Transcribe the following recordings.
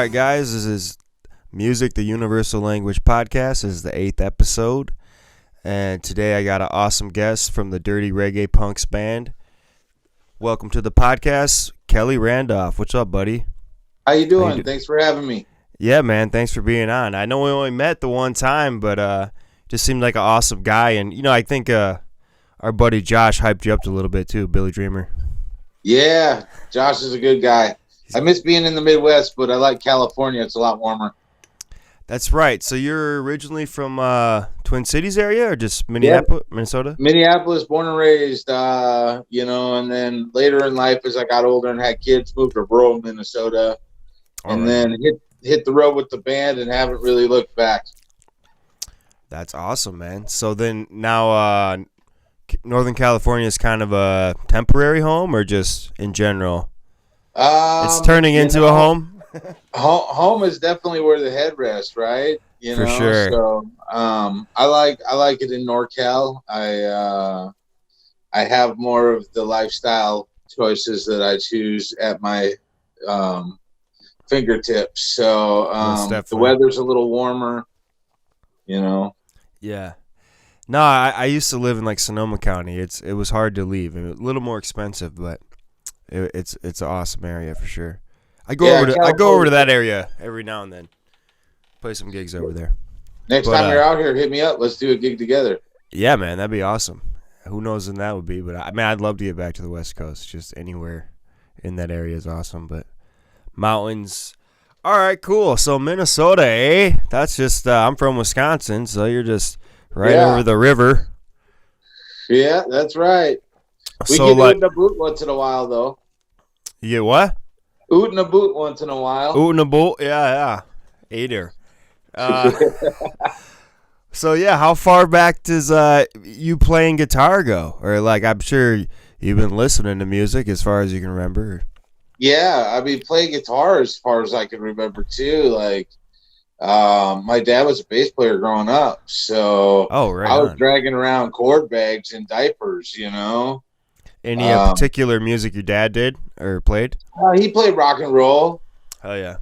right, guys, this is Music, the Universal Language Podcast. This is the 8th episode. And today I got an awesome guest from the Dirty Reggae Punx band. Welcome to the podcast, Kelly Randolph. What's up, buddy? How you doing? Thanks for having me. Yeah, man, thanks for being on. I know we only met the one time, but just seemed like an awesome guy. And, you know, I think our buddy Josh hyped you up a little bit too, Billy Dreamer. Yeah, Josh is a good guy. I miss being in the Midwest, but I like California. It's a lot warmer. That's right. So you're originally from Twin Cities area or just Minneapolis, Minnesota? Minneapolis, born and raised, and then later in life as I got older and had kids, moved to rural Minnesota, then hit the road with the band and haven't really looked back. That's awesome, man. So then now Northern California is kind of a temporary home or just in general? It's turning into a home. Home is definitely where the head rests, right? For sure. So I like it in NorCal. I have more of the lifestyle choices that I choose at my fingertips. So the weather's a little warmer, Yeah. No, I used to live in like Sonoma County. It was hard to leave. A little more expensive, but it's an awesome area for sure. I go over to that area every now and then. Play some gigs over there. Next time you're out here, hit me up. Let's do a gig together. Yeah, man, that'd be awesome. Who knows when that would be? But I'd love to get back to the West Coast. Just anywhere in that area is awesome. But mountains. All right, cool. So Minnesota, eh? That's just I'm from Wisconsin, so you're just right over the river. Yeah, that's right. We get oot in a boot once in a while, though. You get what? Oot in a boot once in a while. Oot in a boot, yeah. Either. So yeah, how far back does you playing guitar go? Or like, I'm sure you've been listening to music as far as you can remember. Yeah, I mean, playing guitar as far as I can remember too. Like, my dad was a bass player growing up, so I was dragging around chord bags and diapers, Any particular music your dad did or played? He played rock and roll. Oh yeah.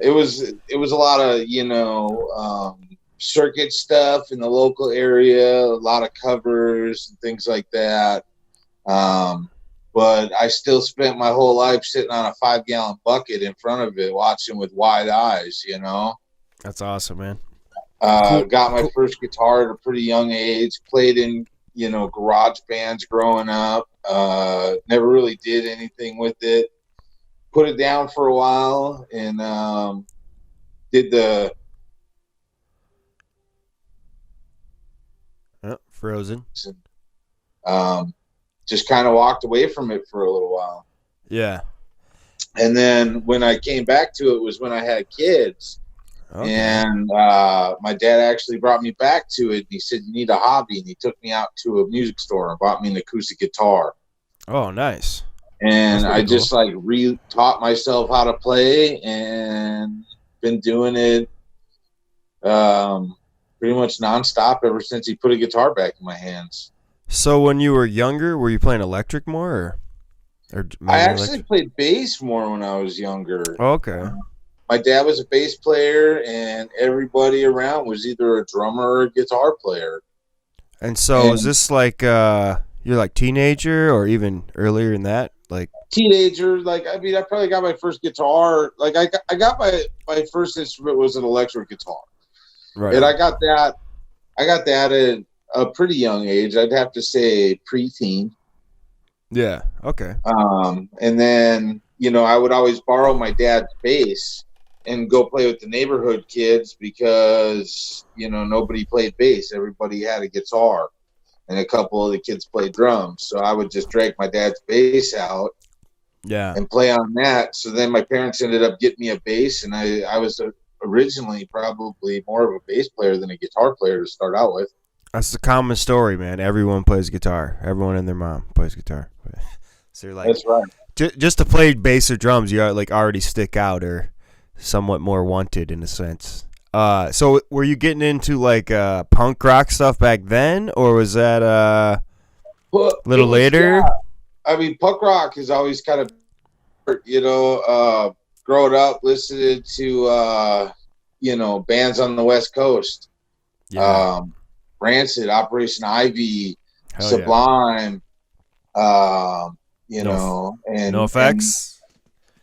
It was a lot of circuit stuff in the local area, a lot of covers and things like that. But I still spent my whole life sitting on a 5-gallon bucket in front of it, watching with wide eyes. That's awesome, man. Got my first guitar at a pretty young age. Played in garage bands growing up. Never really did anything with it. Put it down for a while and did the frozen. Just kind of walked away from it for a little while. Yeah. And then when I came back to it was when I had kids. Okay. And my dad actually brought me back to it. And he said, "You need a hobby." And he took me out to a music store and bought me an acoustic guitar. Oh, nice. And I just re-taught myself how to play and been doing it pretty much nonstop ever since he put a guitar back in my hands. So when you were younger, were you playing electric more? I actually played bass more when I was younger. Oh, okay. My dad was a bass player, and everybody around was either a drummer or a guitar player. And so is this like you're like teenager or even earlier than that? Like teenager, I probably got my first guitar. Like I got my first instrument was an electric guitar. Right. And I got that at a pretty young age. I'd have to say preteen. Yeah. Okay. And then, I would always borrow my dad's bass and go play with the neighborhood kids because, nobody played bass. Everybody had a guitar. And a couple of the kids played drums. So I would just drag my dad's bass out and play on that. So then my parents ended up getting me a bass, and I was originally probably more of a bass player than a guitar player to start out with. That's the common story, man. Everyone plays guitar. Everyone and their mom plays guitar. So you're like, that's right. Just to play bass or drums, you already stick out or somewhat more wanted in a sense. So were you getting into punk rock stuff back then, or was that a little later? Yeah. I mean, punk rock is always kind of, growing up listening to bands on the West Coast. Yeah. Rancid, Operation Ivy, Hell yeah. Sublime, No and effects.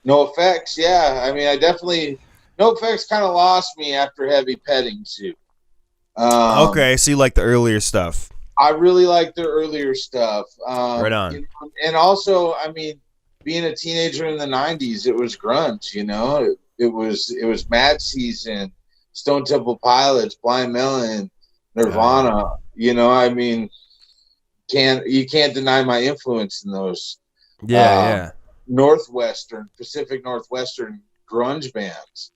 No Effects. Yeah, I mean, No Effects kind of lost me after Heavy Petting Zoo. Okay, so you like the earlier stuff. I really like their earlier stuff. Right on. And also, I mean, being a teenager in the '90s, it was grunge. It was Mad Season, Stone Temple Pilots, Blind Melon, Nirvana. I mean, you can't deny my influence in those Yeah. Pacific Northwestern grunge bands.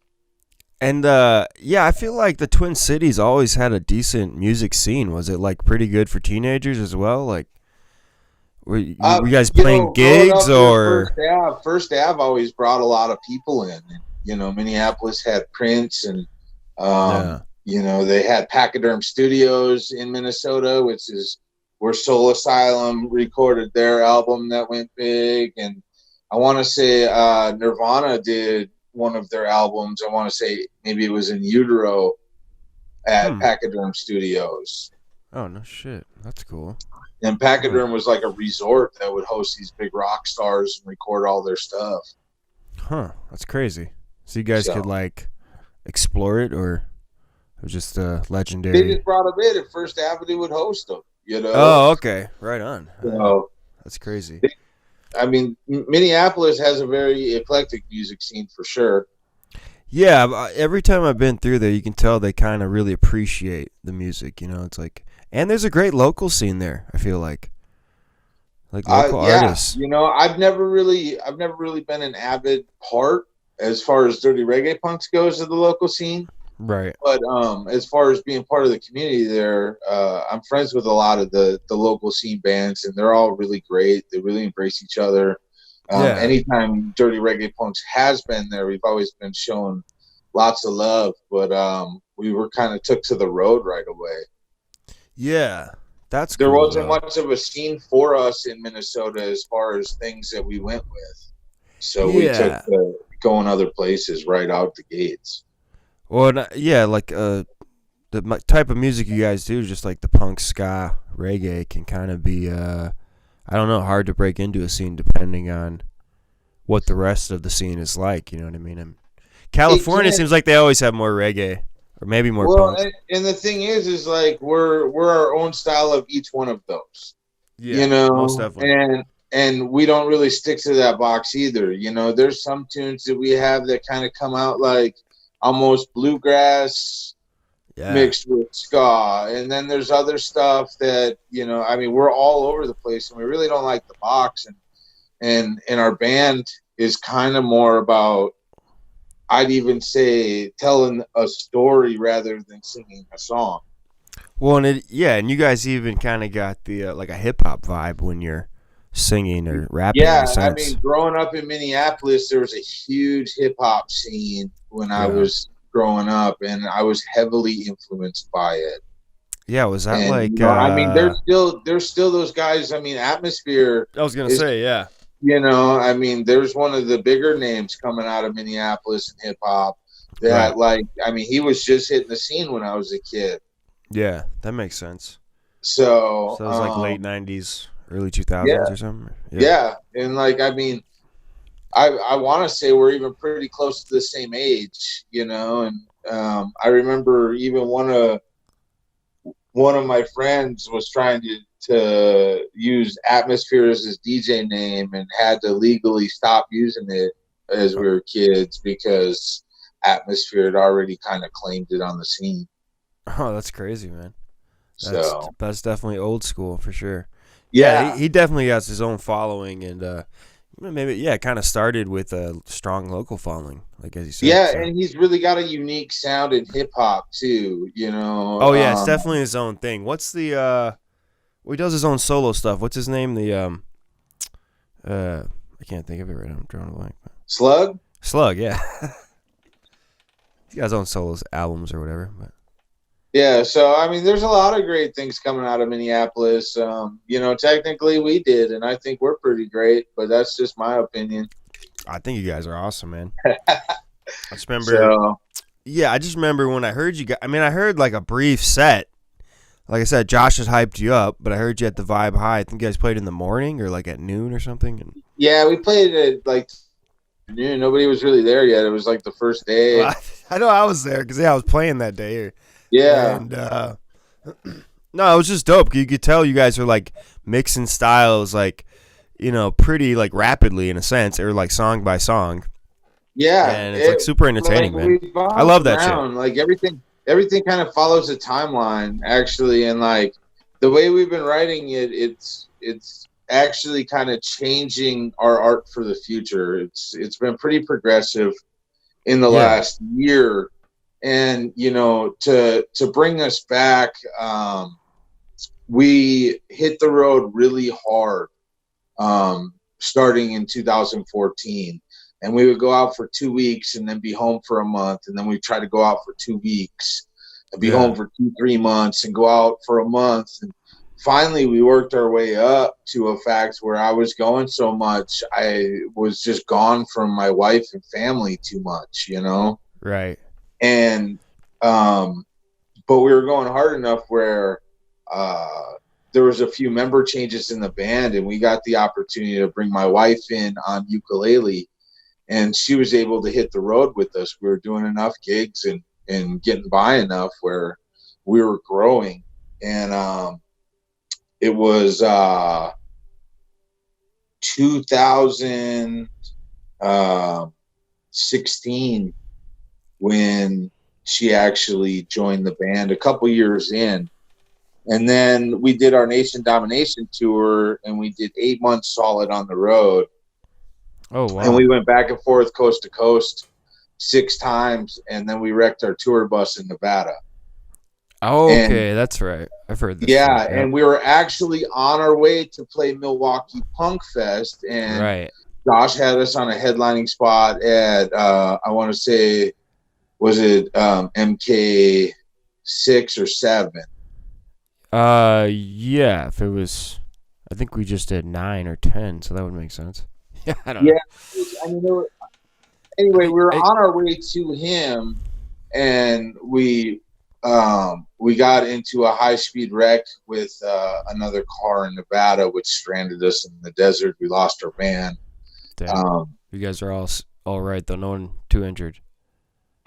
And I feel like the Twin Cities always had a decent music scene. Was it like pretty good for teenagers as well? Like, were you guys playing gigs or? First Ave always brought a lot of people in. Minneapolis had Prince, and they had Pachyderm Studios in Minnesota, which is where Soul Asylum recorded their album that went big. And I want to say Nirvana did one of their albums. I want to say maybe it was in Utero at Pachyderm Studios. Oh, no shit. That's cool. And Pachyderm was like a resort that would host these big rock stars and record all their stuff. Huh. That's crazy. So you guys could like explore it, or it was just legendary? They just brought them in, and First Avenue would host them. Oh, okay. Right on. That's crazy. I mean, Minneapolis has a very eclectic music scene for sure. Yeah, every time I've been through there, you can tell they kind of really appreciate the music. It's like, and there's a great local scene there. I feel like local artists. I've never really been an avid part as far as Dirty Reggae Punx goes of the local scene. Right. But as far as being part of the community there, I'm friends with a lot of the local scene bands, and they're all really great. They really embrace each other. Anytime Dirty Reggae Punx has been there, we've always been shown lots of love. But we were kind of took to the road right away. Yeah, that's there cool, wasn't much of a scene for us in Minnesota as far as things that we went with. So we took going other places right out the gates. Well, like the type of music you guys do, just like the punk, ska, reggae, can kind of be, I don't know, hard to break into a scene depending on what the rest of the scene is like. You know what I mean? And California seems like they always have more reggae, or maybe more punk. And the thing is like we're our own style of each one of those. Yeah, most definitely. And we don't really stick to that box either. There's some tunes that we have that kind of come out like almost bluegrass mixed with ska, and then there's other stuff that we're all over the place, and we really don't like the box, and our band is kind of more about, I'd even say, telling a story rather than singing a song. Well, and you guys even kind of got the like a hip hop vibe when you're singing or rapping. Yeah, I mean, growing up in Minneapolis, there was a huge hip hop scene when I was growing up, and I was heavily influenced by it. Yeah, was that I mean, there's still those guys. I mean, Atmosphere. I was gonna say, yeah. I mean, there's one of the bigger names coming out of Minneapolis in hip hop that, he was just hitting the scene when I was a kid. Yeah, that makes sense. So it was like late '90s, early 2000s or something. Yeah, and I want to say we're even pretty close to the same age, and I remember even one of my friends was trying to use Atmosphere as his DJ name and had to legally stop using it as we were kids because Atmosphere had already kind of claimed it on the scene. Oh, that's crazy, man. That's definitely old school for sure. Yeah, he definitely has his own following, and maybe kind of started with a strong local following, like as you said. Yeah, and he's really got a unique sound in hip hop too. Oh yeah, it's definitely his own thing. What's the he does his own solo stuff. What's his name? The I can't think of it right now. I'm drawing a blank. Slug, yeah. He got his own solos albums or whatever, but. Yeah, so I mean, there's a lot of great things coming out of I think you guys are awesome, man. I just remember, So yeah, I just remember when I heard you guys. I mean, I heard like a brief set. Like I said, Josh has hyped you up, but I heard you at the Vibe High. I think you guys played in the morning or like at noon or something. And yeah, we played at like noon. Nobody was really there yet. It was like the first day. well, I know I was there because I was playing that day. Yeah, And no, it was just dope. You could tell you guys are like mixing styles, like pretty like rapidly in a sense, or like song by song. yeah. And it's like super entertaining, man. We I love that around. shit. Like everything kind of follows a timeline actually, and like the way we've been writing it, it's actually kind of changing our art for the future. It's been pretty progressive in the Yeah, last year, and to bring us back, we hit the road really hard, starting in 2014. And we would go out for 2 weeks and then be home for a month. And then we try to go out for 2 weeks and be yeah, home for 2-3 months and go out for a month. And finally, we worked our way up to a fact where I was going so much, I was just gone from my wife and family too much, right. And, but we were going hard enough where, there was a few member changes in the band, and we got the opportunity to bring my wife in on ukulele, and she was able to hit the road with us. We were doing enough gigs and getting by enough where we were growing. And it was 2016 when she actually joined the band, a couple years in. And then we did our Nation Domination tour, and we did 8 months solid on the road. Oh And wow. we went back and forth coast to coast 6 times, and then we wrecked our tour bus in Nevada. Oh, And okay, that's right. I've heard this yeah, shit. Yep. and we were actually on our way to play Milwaukee Punk Fest, and Right. Josh had us on a headlining spot at I want to say, was it MK 6 or 7? Yeah. If it was, I think we just did 9 or 10, so that would make sense. Yeah, I don't Yeah, know. I mean, anyway, we were I, on our way to him, and we got into a high-speed wreck with another car in Nevada, which stranded us in the desert. We lost our van. damn. You guys are all right though. No one too injured.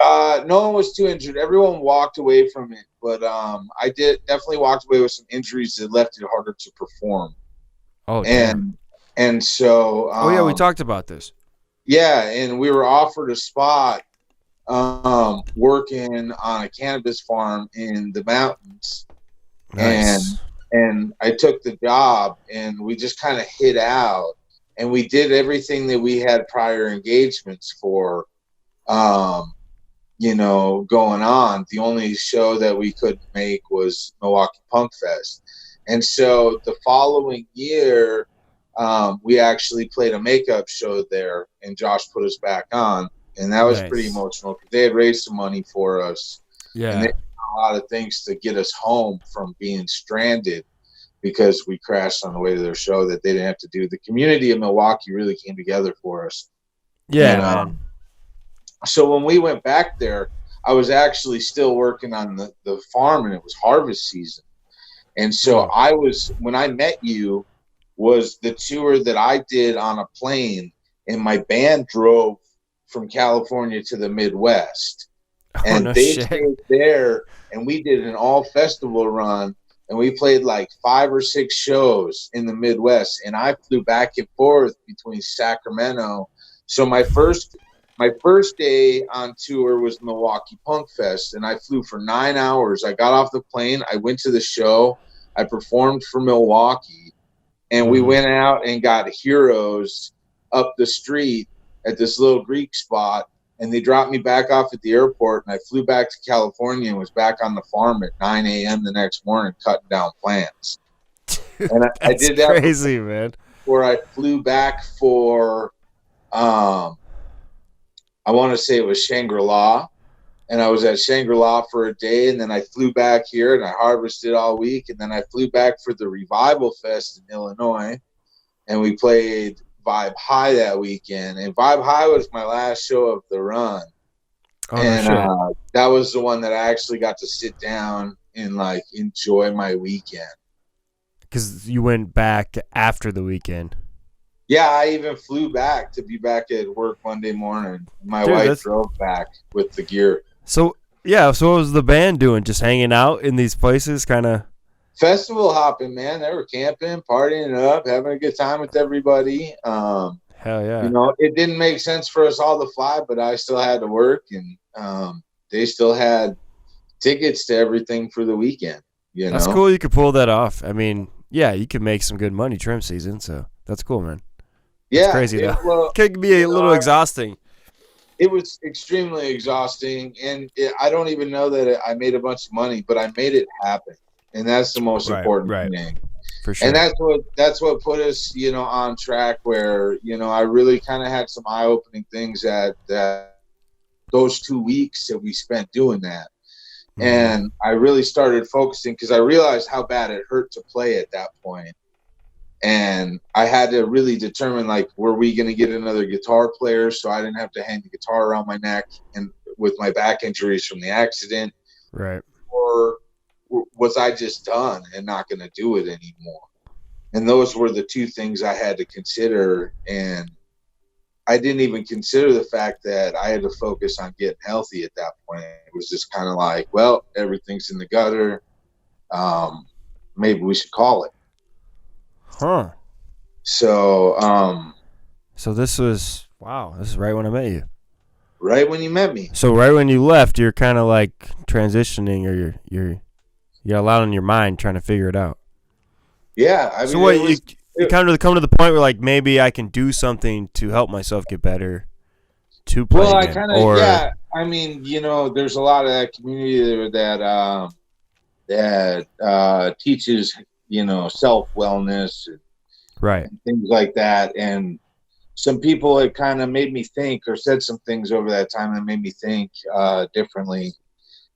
No one was too injured. Everyone walked away from it, but I definitely walked away with some injuries that left it harder to perform. Oh damn. And so Oh yeah, we talked about this. yeah, and we were offered a spot working on a cannabis farm in the mountains, Nice. and I took the job, and we just kind of hit out, and we did everything that we had prior engagements for, going on. The only show that we couldn't make was Milwaukee Punk Fest. And so the following year, we actually played a makeup show there, and Josh put us back on. And that was pretty Nice. emotional because they had raised some money for us. And they Yeah. did a lot of things to get us home from being stranded because we crashed on the way to their show that they didn't have to do. The community of Milwaukee really came together for us. Yeah, And man. so when we went back there, I was actually still working on the farm, and it was harvest season. And so when I met you, was the tour that I did on a plane, and my band drove from California to the Midwest, Oh and no they shit. stayed there, and we did an all festival run, and we played like 5 or 6 shows in the Midwest, and I flew back and forth between Sacramento. So my first day on tour was Milwaukee Punk Fest, and I flew for 9 hours. I got off the plane, I went to the show, I performed for Milwaukee, and we went out and got Heroes up the street at this little Greek spot, and they dropped me back off at the airport, and I flew back to California and was back on the farm at 9 a.m. the next morning cutting down plants. And I That's did that crazy, man. before I flew back for, I want to say it was Shangri-La, and I was at Shangri-La for a day, and then I flew back here, and I harvested all week, and then I flew back for the Revival Fest in Illinois, and we played Vibe High that weekend, and Vibe High was my last show of the run. Oh, And no shit. that was the one that I actually got to sit down and like enjoy my weekend. Because you went back after the weekend. Yeah, I even flew back to be back at work Monday morning. My Dude, wife drove back with the gear. So, yeah, so what was the band doing? Just hanging out in these places, kind of? Festival hopping, man. They were camping, partying it up, having a good time with everybody. Hell yeah. You know, it didn't make sense for us all to fly, but I still had to work, and they still had tickets to everything for the weekend. You That's know? cool you could pull that off. I mean, yeah, you could make some good money trim season, so that's cool, man. That's crazy, though. Well, It could be a little exhausting. It was extremely exhausting, and I don't even know that I made a bunch of money, but I made it happen, and that's the most important thing. For sure. And that's what put us, you know, on track where, you know, I really kind of had some eye-opening things that those 2 weeks that we spent doing that. Mm-hmm. And I really started focusing because I realized how bad it hurt to play at that point. And I had to really determine, like, were we going to get another guitar player so I didn't have to hang the guitar around my neck and with my back injuries from the accident? Right. Or was I just done and not going to do it anymore? And those were the two things I had to consider. And I didn't even consider the fact that I had to focus on getting healthy at that point. It was just kind of like, well, everything's in the gutter. Maybe we should call it. Huh. So, so this was, wow, this is right when I met you. Right when you met me. So right when you left, you're kind of like transitioning, or you're allowing your mind trying to figure it out. Yeah. I mean, so what, you kind of come to the point where, like, maybe I can do something to help myself get better to play well, again. I kind of, yeah. I mean, you know, there's a lot of that community that teaches, you know, self-wellness and things like that. And some people had kind of made me think, or said some things over that time that made me think differently.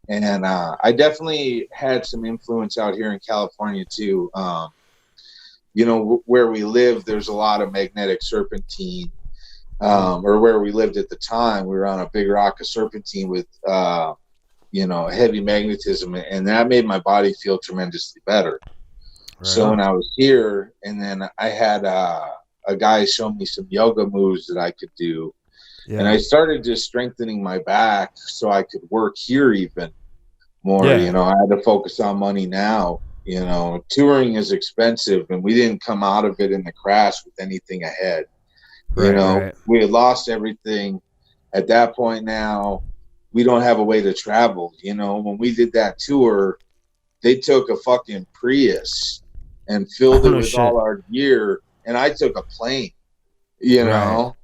And I definitely had some influence out here in California too. You know, where we live, there's a lot of magnetic serpentine, or where we lived at the time, we were on a big rock of serpentine with, you know, heavy magnetism, and that made my body feel tremendously better. Right. So when I was here, and then I had a guy show me some yoga moves that I could do. Yeah. And I started just strengthening my back so I could work here even more. Yeah. You know, I had to focus on money now. You know, touring is expensive, and we didn't come out of it in the crash with anything ahead. You know, we had lost everything at that point. Now we don't have a way to travel. You know, when we did that tour, they took a fucking Prius and filled it with all our gear, and I took a plane, you know.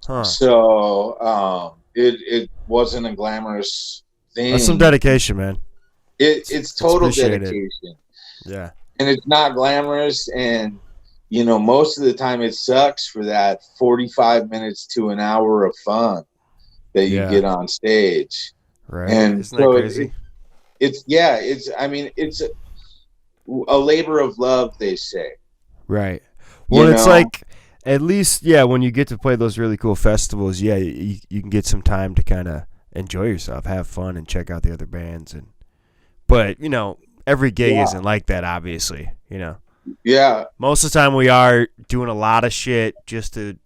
Huh. So it wasn't a glamorous thing. That's some dedication, man. It's total dedication. Yeah. And it's not glamorous, and you know, most of the time it sucks for that 45 minutes to an hour of fun that you get on stage. Right. And isn't that crazy? It's a labor of love, they say. Right. Well, it's like, at least, when you get to play those really cool festivals, you can get some time to kind of enjoy yourself, have fun, and check out the other bands. But, you know, every gig isn't like that, obviously, you know. Yeah. Most of the time we are doing a lot of shit just to,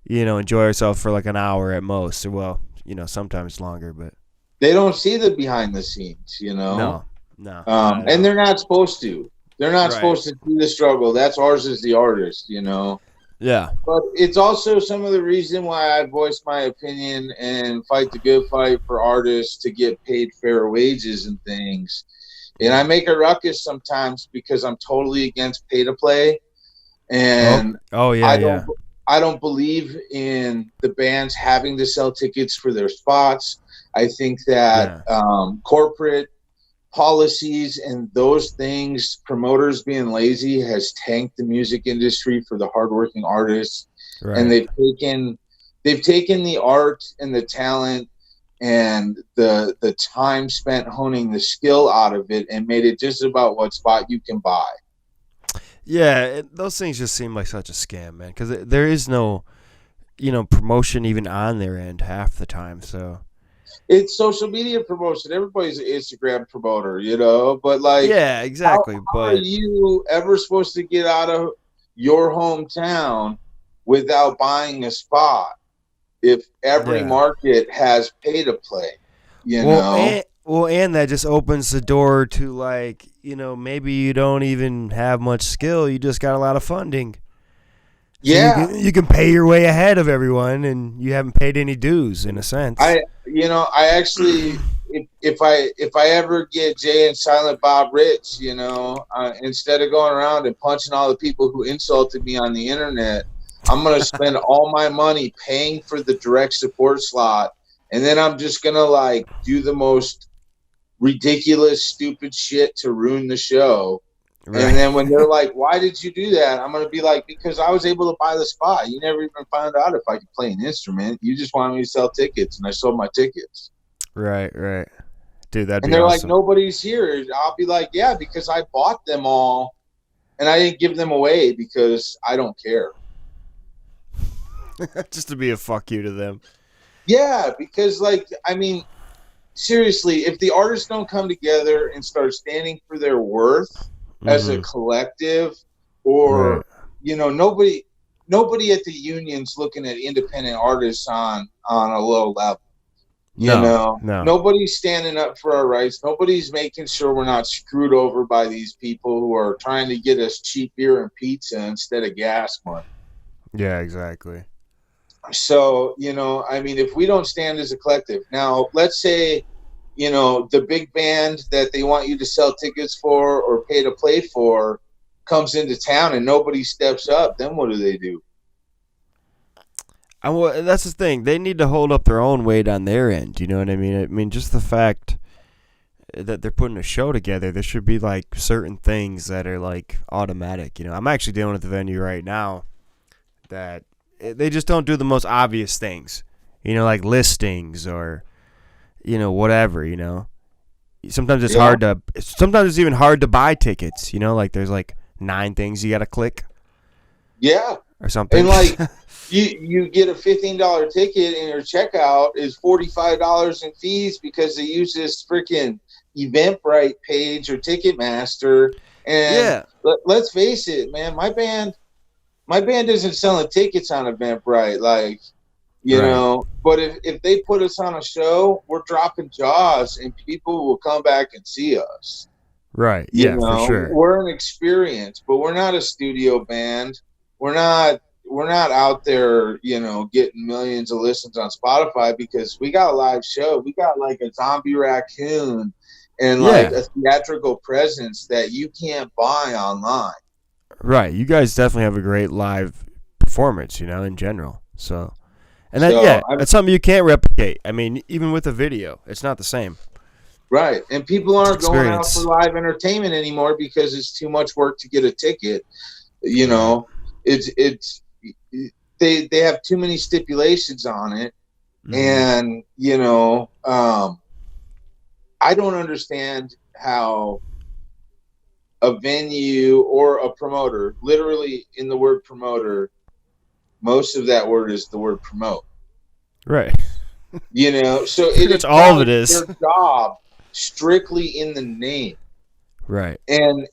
you know, enjoy ourselves for like an hour at most. Well, you know, sometimes longer, but. They don't see the behind the scenes, you know. No. And they're not supposed to. They're not supposed to see the struggle. That's ours as the artist, you know. Yeah. But it's also some of the reason why I voice my opinion and fight the good fight for artists to get paid fair wages and things. And I make a ruckus sometimes because I'm totally against pay to play. And I don't believe in the bands having to sell tickets for their spots. I think that corporate policies and those things, promoters being lazy, has tanked the music industry for the hardworking artists. Right. And they've taken the art and the talent and the time spent honing the skill out of it and made it just about what spot you can buy. Yeah, those things just seem like such a scam, man. Because there is no, promotion even on their end half the time. So It's social media promotion. Everybody's an Instagram promoter, but like, yeah, how exactly. are But you ever supposed to get out of your hometown without buying a spot if every yeah, market has pay to play, you well, know? and that just opens the door to like, maybe you don't even have much skill. You just got a lot of funding. So Yeah. you can pay your way ahead of everyone, and you haven't paid any dues in a sense. I actually, if I ever get Jay and Silent Bob rich, instead of going around and punching all the people who insulted me on the internet, I'm gonna spend all my money paying for the direct support slot, and then I'm just gonna like do the most ridiculous, stupid shit to ruin the show. Right. And then when they're like, "Why did you do that?" I'm gonna be like, "Because I was able to buy the spot. You never even found out if I could play an instrument. You just wanted me to sell tickets, and I sold my tickets." Right. Dude, that'd And be they're like, awesome. "Nobody's here." I'll be like, "Yeah, because I bought them all, and I didn't give them away because I don't care." Just to be a fuck you to them. Yeah, because seriously, if the artists don't come together and start standing for their worth as a collective, or Right. nobody at the union's looking at independent artists on a low level. No. Nobody's standing up for our rights. Nobody's making sure we're not screwed over by these people who are trying to get us cheap beer and pizza instead of gas money. Yeah, exactly. So, if we don't stand as a collective, now let's say, the big band that they want you to sell tickets for or pay to play for comes into town and nobody steps up, then what do they do? Well, that's the thing. They need to hold up their own weight on their end. You know what I mean? I mean, just the fact that they're putting a show together, there should be like certain things that are like automatic. I'm actually dealing with the venue right now that they just don't do the most obvious things. Like listings or whatever. Sometimes it's hard to. Sometimes it's even hard to buy tickets. Like there's like 9 things you got to click. Yeah. Or something. And like you get a $15 ticket and your checkout is $45 in fees because they use this freaking Eventbrite page or Ticketmaster. And let's face it, man, my band isn't selling tickets on Eventbrite, but if they put us on a show, we're dropping jaws and people will come back and see us. Right. Yeah, for sure. We're an experience, but we're not a studio band. We're not out there, getting millions of listens on Spotify because we got a live show. We got like a zombie raccoon and like a theatrical presence that you can't buy online. Right. You guys definitely have a great live performance, in general. So, and that's something you can't replicate. I mean, even with a video, it's not the same. Right. And people aren't going out for live entertainment anymore because it's too much work to get a ticket. They have too many stipulations on it. And, I don't understand how a venue or a promoter, literally in the word promoter, most of that word is the word promote. Right. So it's all of it is their job strictly in the name. Right. And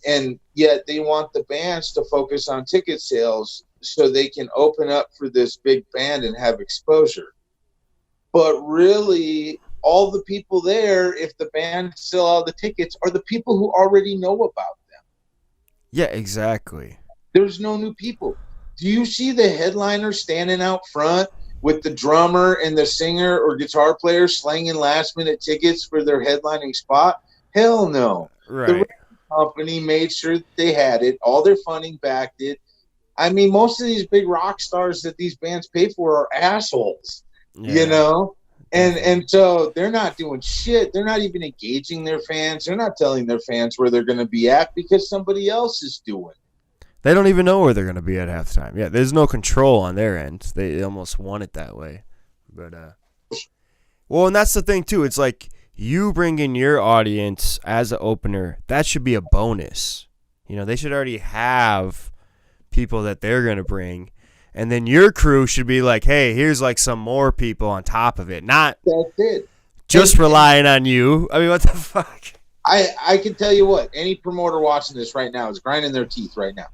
yet they want the bands to focus on ticket sales so they can open up for this big band and have exposure. But really, all the people there, if the band sell all the tickets, are the people who already know about them. Yeah, exactly. There's no new people. Do you see the headliner standing out front with the drummer and the singer or guitar player slanging last-minute tickets for their headlining spot? Hell no. Right. The company made sure that they had it. All their funding backed it. I mean, most of these big rock stars that these bands pay for are assholes, And so they're not doing shit. They're not even engaging their fans. They're not telling their fans where they're going to be at because somebody else is doing it. They don't even know where they're going to be at half the time. Yeah, there's no control on their end. They almost want it that way. But, well, and that's the thing, too. It's like you bring in your audience as an opener. That should be a bonus. You know, they should already have people that they're going to bring. And then your crew should be like, hey, here's like some more people on top of it. Not That's it. just relying on you. I mean, what the fuck? I can tell you what, any promoter watching this right now is grinding their teeth right now.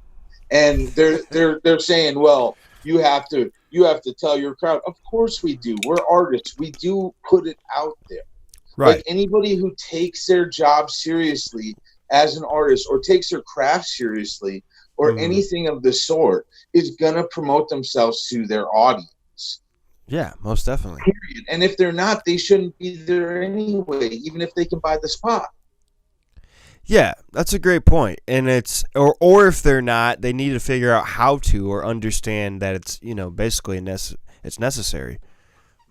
And they're saying, well, you have to tell your crowd. Of course we do. We're artists. We do put it out there. Right. Like anybody who takes their job seriously as an artist or takes their craft seriously or anything of the sort is going to promote themselves to their audience. Yeah, most definitely. Period. And if they're not, they shouldn't be there anyway, even if they can buy the spot. Yeah, that's a great point. And it's or if they're not, they need to figure out how to or understand that it's, you know, basically it's necessary.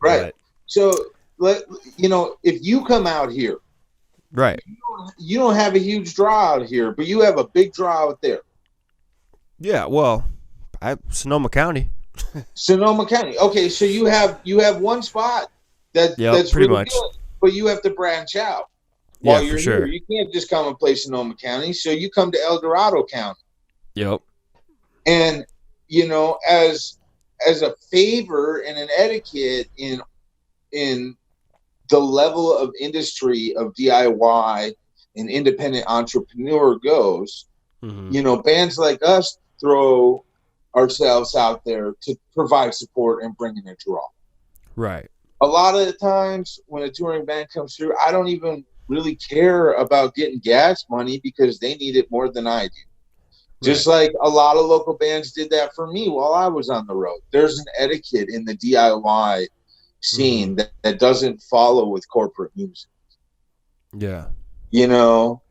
Right. But, so, if you come out here, right. You don't have a huge draw out here, but you have a big draw out there. Yeah, well, Sonoma County. Sonoma County. Okay, so you have one spot that's pretty really much good, but you have to branch out. While you're for sure. here, you can't just come and play Sonoma County, so you come to El Dorado County. Yep. And as a favor and an etiquette in the level of industry of DIY and independent entrepreneur goes, bands like us throw ourselves out there to provide support and bring in a draw. Right. A lot of the times when a touring band comes through, I don't even really care about getting gas money because they need it more than I do. Just like a lot of local bands did that for me while I was on the road. There's an etiquette in the DIY scene that doesn't follow with corporate music. Yeah.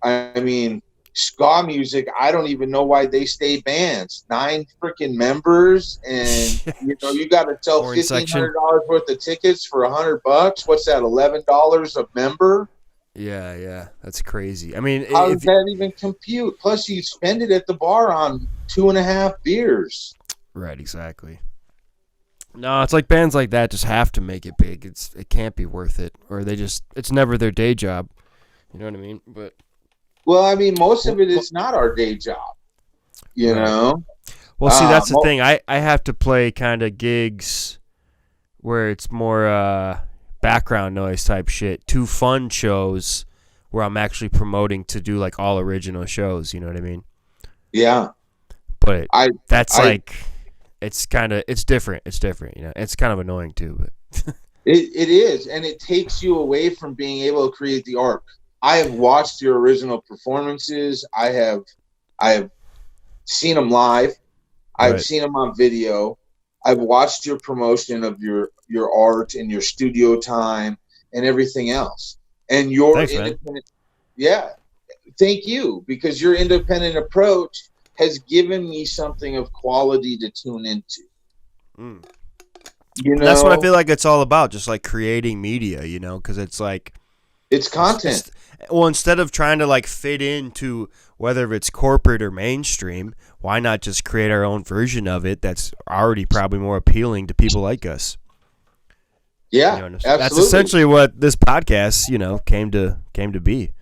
I mean, ska music, I don't even know why they stay bands. 9 freaking members, and you got to sell $1,500 worth of tickets for $100. What's that? $11 a member? Yeah, that's crazy. I mean, how does that even compute? Plus, you spend it at the bar on 2.5 beers. Right, exactly. No, it's like bands like that just have to make it big. It can't be worth it, or it's never their day job. You know what I mean? But well, I mean, most of it is not our day job. You know. Well, see, that's the thing. I have to play kind of gigs where it's more background noise type shit. 2 fun shows where I'm actually promoting to do like all original shows. You know what I mean? Yeah. But it's different. It's different. It's kind of annoying too. But it is, and it takes you away from being able to create the art. I have watched your original performances. I have seen them live. I've seen them on video. I've watched your promotion of your art and your studio time and everything else. And your independent, thank you, because your independent approach has given me something of quality to tune into. That's what I feel like it's all about, just like creating media, because it's like it's content. Instead of trying to like fit into whether it's corporate or mainstream, why not just create our own version of it that's already probably more appealing to people like us? Yeah, absolutely. That's essentially what this podcast, came to be.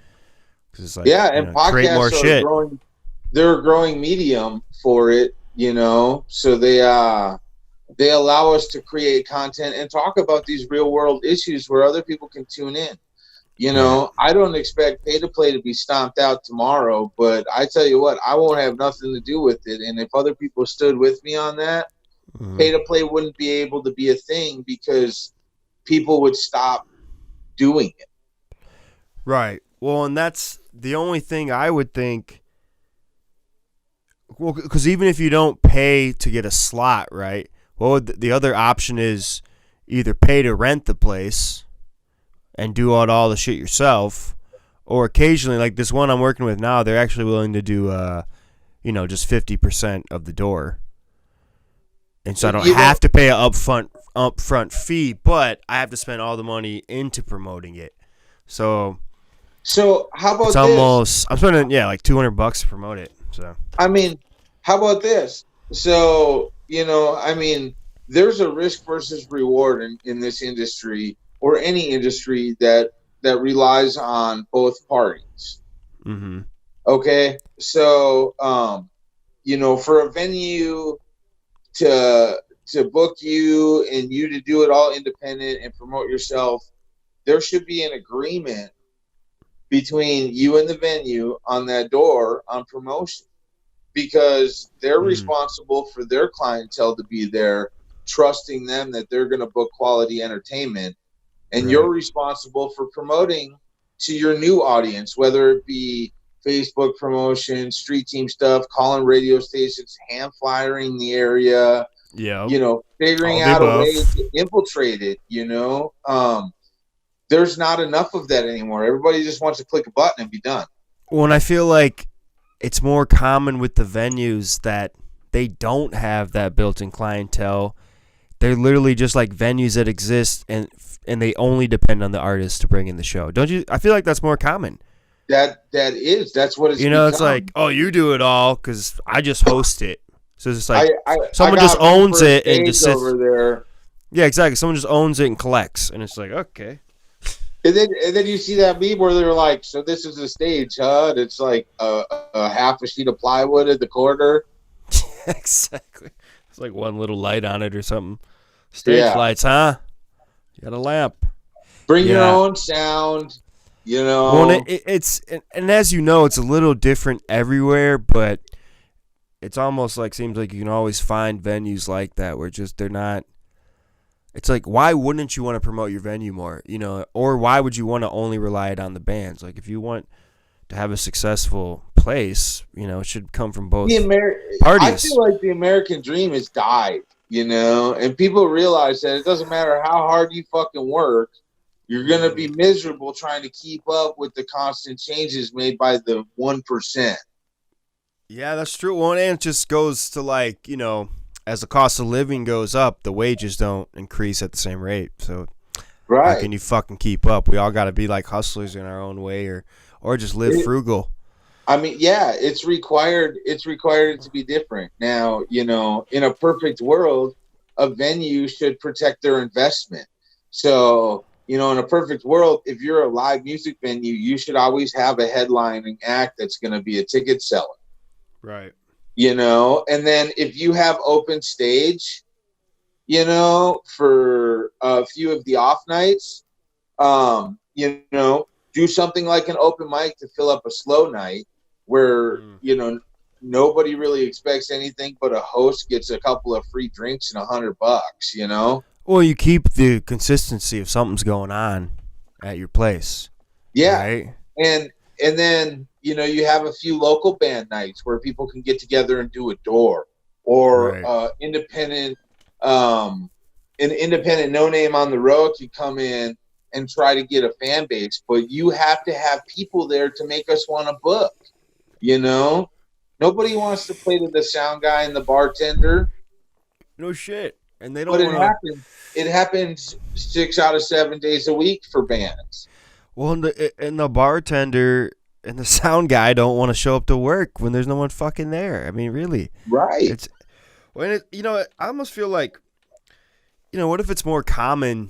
It's like, and podcasts create more shit. They're a growing medium for it, so they allow us to create content and talk about these real world issues where other people can tune in. I don't expect pay to play to be stomped out tomorrow, but I tell you what, I won't have nothing to do with it. And if other people stood with me on that, pay to play wouldn't be able to be a thing because people would stop doing it. Right. Well, and that's the only thing I would think. Well, because even if you don't pay to get a slot, right? Well, the other option is either pay to rent the place and do all the shit yourself, or occasionally, like this one I'm working with now, they're actually willing to do, just 50% of the door, and so I don't have to pay an upfront fee, but I have to spend all the money into promoting it. So how about this? I'm spending like $200 to promote it. So I mean, how about this? So there's a risk versus reward in this industry. Or any industry that relies on both parties. Okay, so for a venue to book you and you to do it all independent and promote yourself, there should be an agreement between you and the venue on that door on promotion, because they're Mm, responsible for their clientele to be there, trusting them that they're going to book quality entertainment, and you're right. responsible for promoting to your new audience, whether it be Facebook promotion, street team stuff, calling radio stations, hand flyering the area, Yep. figuring All the out a way above. to infiltrate it. There's not enough of that anymore. Everybody just wants to click a button and be done. When I feel like it's more common with the venues that they don't have that built-in clientele. They're literally just like venues that exist, and they only depend on the artists to bring in the show. Don't you? I feel like that's more common. That's what it's It's like, become. oh, you do it all because I just host it. So it's just like I someone just got room owns for a it and just stage sits. over there. Yeah, exactly. Someone just owns it and collects, and it's like, okay. And then you see that meme where they're like, "So this is a stage, huh?" And it's like a half a sheet of plywood at the corner. Exactly. It's like one little light on it or something. Stage Yeah, lights, huh? You got a lamp. bring your Yeah. own sound. Well, and as you know, it's a little different everywhere, but it's almost like seems like you can always find venues like that where just they're not. It's like, why wouldn't you want to promote your venue more? Or why would you want to only rely it on the bands? Like, if you want to have a successful place, it should come from the both Amer- I parties. feel like the American dream has died. And people realize that it doesn't matter how hard you fucking work, you're gonna be miserable trying to keep up with the constant changes made by the 1%. Yeah, that's true. Well, and it just goes to like, as the cost of living goes up, the wages don't increase at the same rate. So how Right. can you fucking keep up? We all got to be like hustlers in our own way, or just live It, frugal. I mean, yeah, it's required. It's required to be different. Now, in a perfect world, a venue should protect their investment. So, in a perfect world, if you're a live music venue, you should always have a headlining act that's going to be a ticket seller. Right. And then if you have open stage, for a few of the off nights, do something like an open mic to fill up a slow night where, nobody really expects anything, but a host gets a couple of free drinks and $100. Well, you keep the consistency if something's going on at your place, Yeah. right? And then, you have a few local band nights where people can get together and do a door, or Right. an independent no name on the road to come in and try to get a fan base, but you have to have people there to make us want to book. Nobody wants to play to the sound guy and the bartender, No shit. And they but don't want to. it happens 6 out of 7 days a week for bands. Well, and the bartender and the sound guy don't want to show up to work when there's no one fucking there. I mean, really. Right. It's I almost feel like, what if it's more common?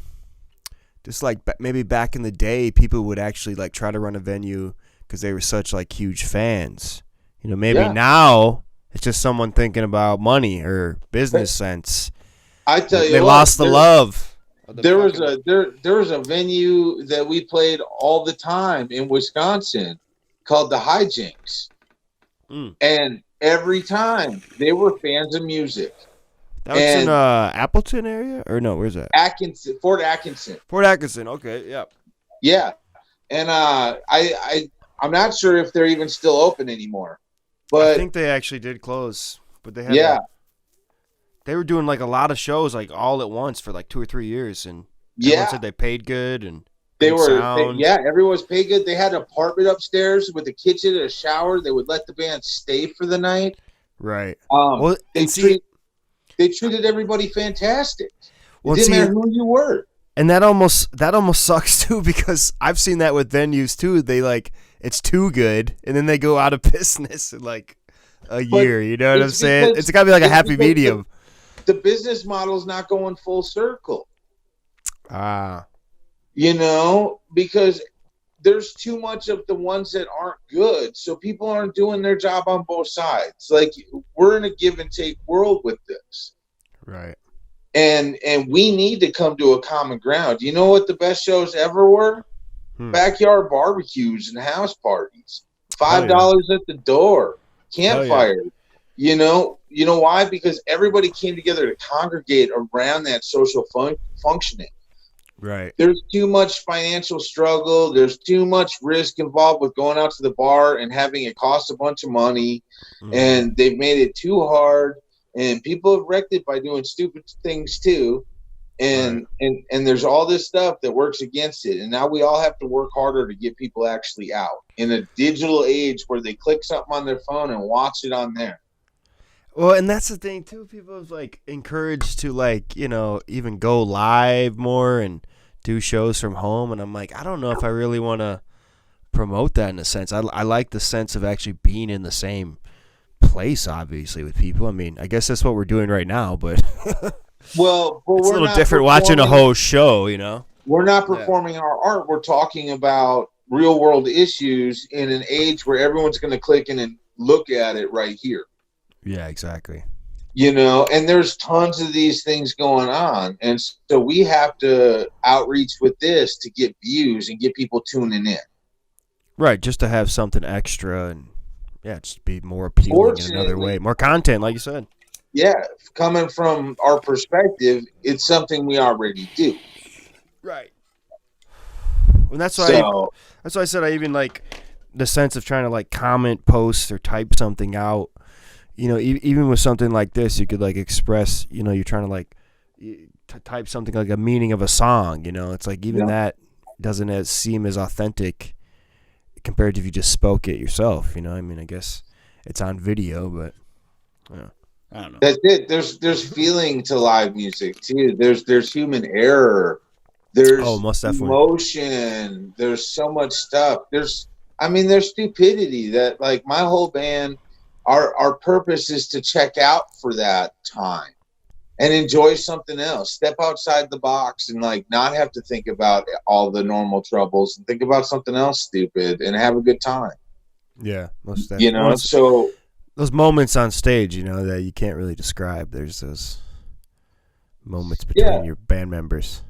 Just like maybe back in the day, people would actually like try to run a venue because they were such like huge fans. Maybe Yeah. now it's just someone thinking about money or business sense. I tell They you what, lost the love. there was a venue that we played all the time in Wisconsin called the Hijinks, Mm. and every time they were fans of music. That was in And Appleton area, or no? Where's that? Fort Atkinson, Port Atkinson. Okay, yeah. yeah. And I'm not sure if they're even still open anymore, I but think they actually did close, but they had yeah, they were doing like a lot of shows like all at once for like 2 or 3 years, and everyone yeah. said they paid good and good sound. Yeah, everyone was paid good. They had an apartment upstairs with a kitchen and a shower. They would let the band stay for the night. Right. Um, Well, they and see, they treated everybody fantastic. It well, didn't see, matter who you were. and that almost sucks too, because I've seen that with venues too. They like it's too good, and then they go out of business in like a But year. You know what I'm it's saying? because It's got to be like a it's happy because medium. the business model's not going full circle. Ah, Because there's too much of the ones that aren't good, so people aren't doing their job on both sides. Like, we're in a give and take world with this, Right. and we need to come to a common ground. You know what the best shows ever were? Backyard barbecues and house parties. $5 at the door, campfire. You know why? Because everybody came together to congregate around that social functioning. Right. There's too much financial struggle. There's too much risk involved with going out to the bar and having it cost a bunch of money. And they've made it too hard. And people have wrecked it by doing stupid things too. And there's all this stuff that works against it. And now we all have to work harder to get people actually out in a digital age where they click something on their phone and watch it on there. Well, and that's the thing too. People have like encouraged to like, you know, even go live more and do shows from home. And I'm like, I don't know if I really want to promote that in a sense. I like the sense of actually being in the same place, obviously, with people. I mean, I guess that's what we're doing right now, but well, it's a little different watching a whole show, you know. We're not performing our art. We're talking about real world issues in an age where everyone's going to click in and look at it right here. Yeah, exactly. You know, and there's tons of these things going on. And so we have to outreach with this to get views and get people tuning in. Right, just to have something extra and, yeah, just be more appealing in another way. More content, like you said. Yeah, coming from our perspective, it's something we already do. Right. And that's why I said I even like the sense of trying to like comment, post, or type something out. You know, even with something like this, you could like express, you know, you're trying to like type something like a meaning of a song, you know. It's like even that doesn't seem as authentic compared to if you just spoke it yourself, you know. I mean, I guess it's on video, but I don't know. That's it. There's feeling to live music too. There's human error. There's most definitely emotion. There's so much stuff. There's stupidity that, like, my whole band, our purpose is to check out for that time and enjoy something else. Step outside the box and like not have to think about all the normal troubles and think about something else stupid and have a good time. Yeah, most definitely. You know, so those moments on stage, you know, that you can't really describe. There's those moments between your band members.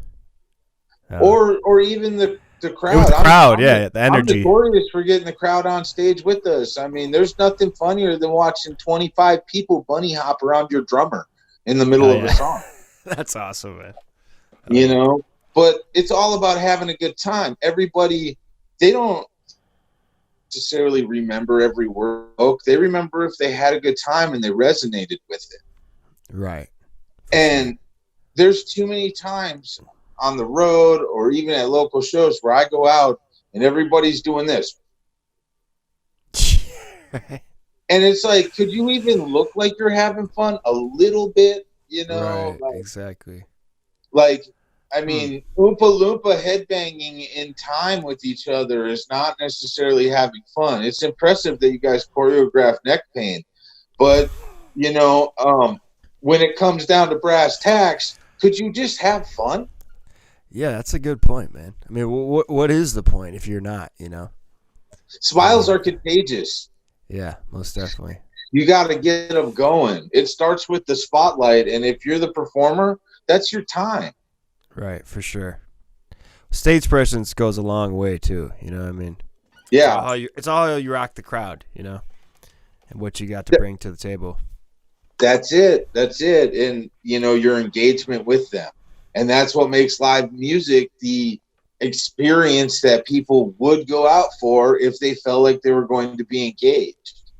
Or even the crowd. The crowd, the energy. I'm notorious for getting the crowd on stage with us. I mean, there's nothing funnier than watching 25 people bunny hop around your drummer in the middle of a song. That's awesome, man. You know, but it's all about having a good time. Everybody, they don't necessarily remember every word. They remember if they had a good time and they resonated with it. Right. And there's too many times on the road or even at local shows where I go out and everybody's doing this. And it's like, could you even look like you're having fun a little bit? You know? Right, exactly. Like, I mean, Oompa Loompa headbanging in time with each other is not necessarily having fun. It's impressive that you guys choreograph neck pain. But, you know, when it comes down to brass tacks, could you just have fun? Yeah, that's a good point, man. I mean, what is the point if you're not, you know? Smiles are contagious. Yeah, most definitely. You got to get them going. It starts with the spotlight, and if you're the performer, that's your time. Right, for sure. Stage presence goes a long way, too, you know what I mean? Yeah. It's all how you rock the crowd, you know, and what you got to bring to the table. That's it. And, you know, your engagement with them. And that's what makes live music the experience that people would go out for if they felt like they were going to be engaged.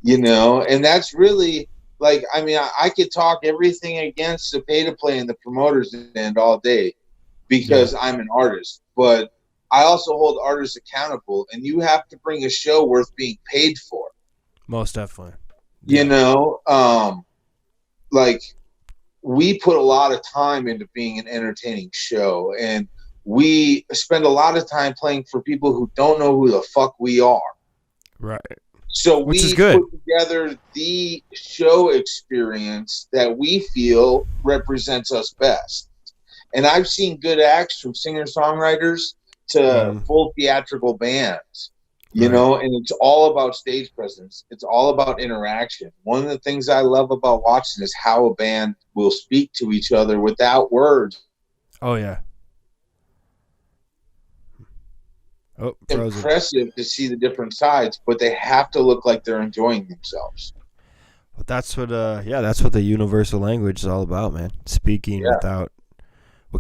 You know, and that's really, like, I mean, I could talk everything against the pay-to-play and the promoters end all day because I'm an artist. But I also hold artists accountable, and you have to bring a show worth being paid for. Most definitely. You know, like, we put a lot of time into being an entertaining show, and we spend a lot of time playing for people who don't know who the fuck we are. Right. So we put together the show experience that we feel represents us best. And I've seen good acts from singer-songwriters to full theatrical bands, you know, and it's all about stage presence. It's all about interaction. One of the things I love about watching is how a band will speak to each other without words. Oh, yeah. Oh, frozen. Impressive to see the different sides, but they have to look like they're enjoying themselves. But that's what, that's what the universal language is all about, man. Speaking without,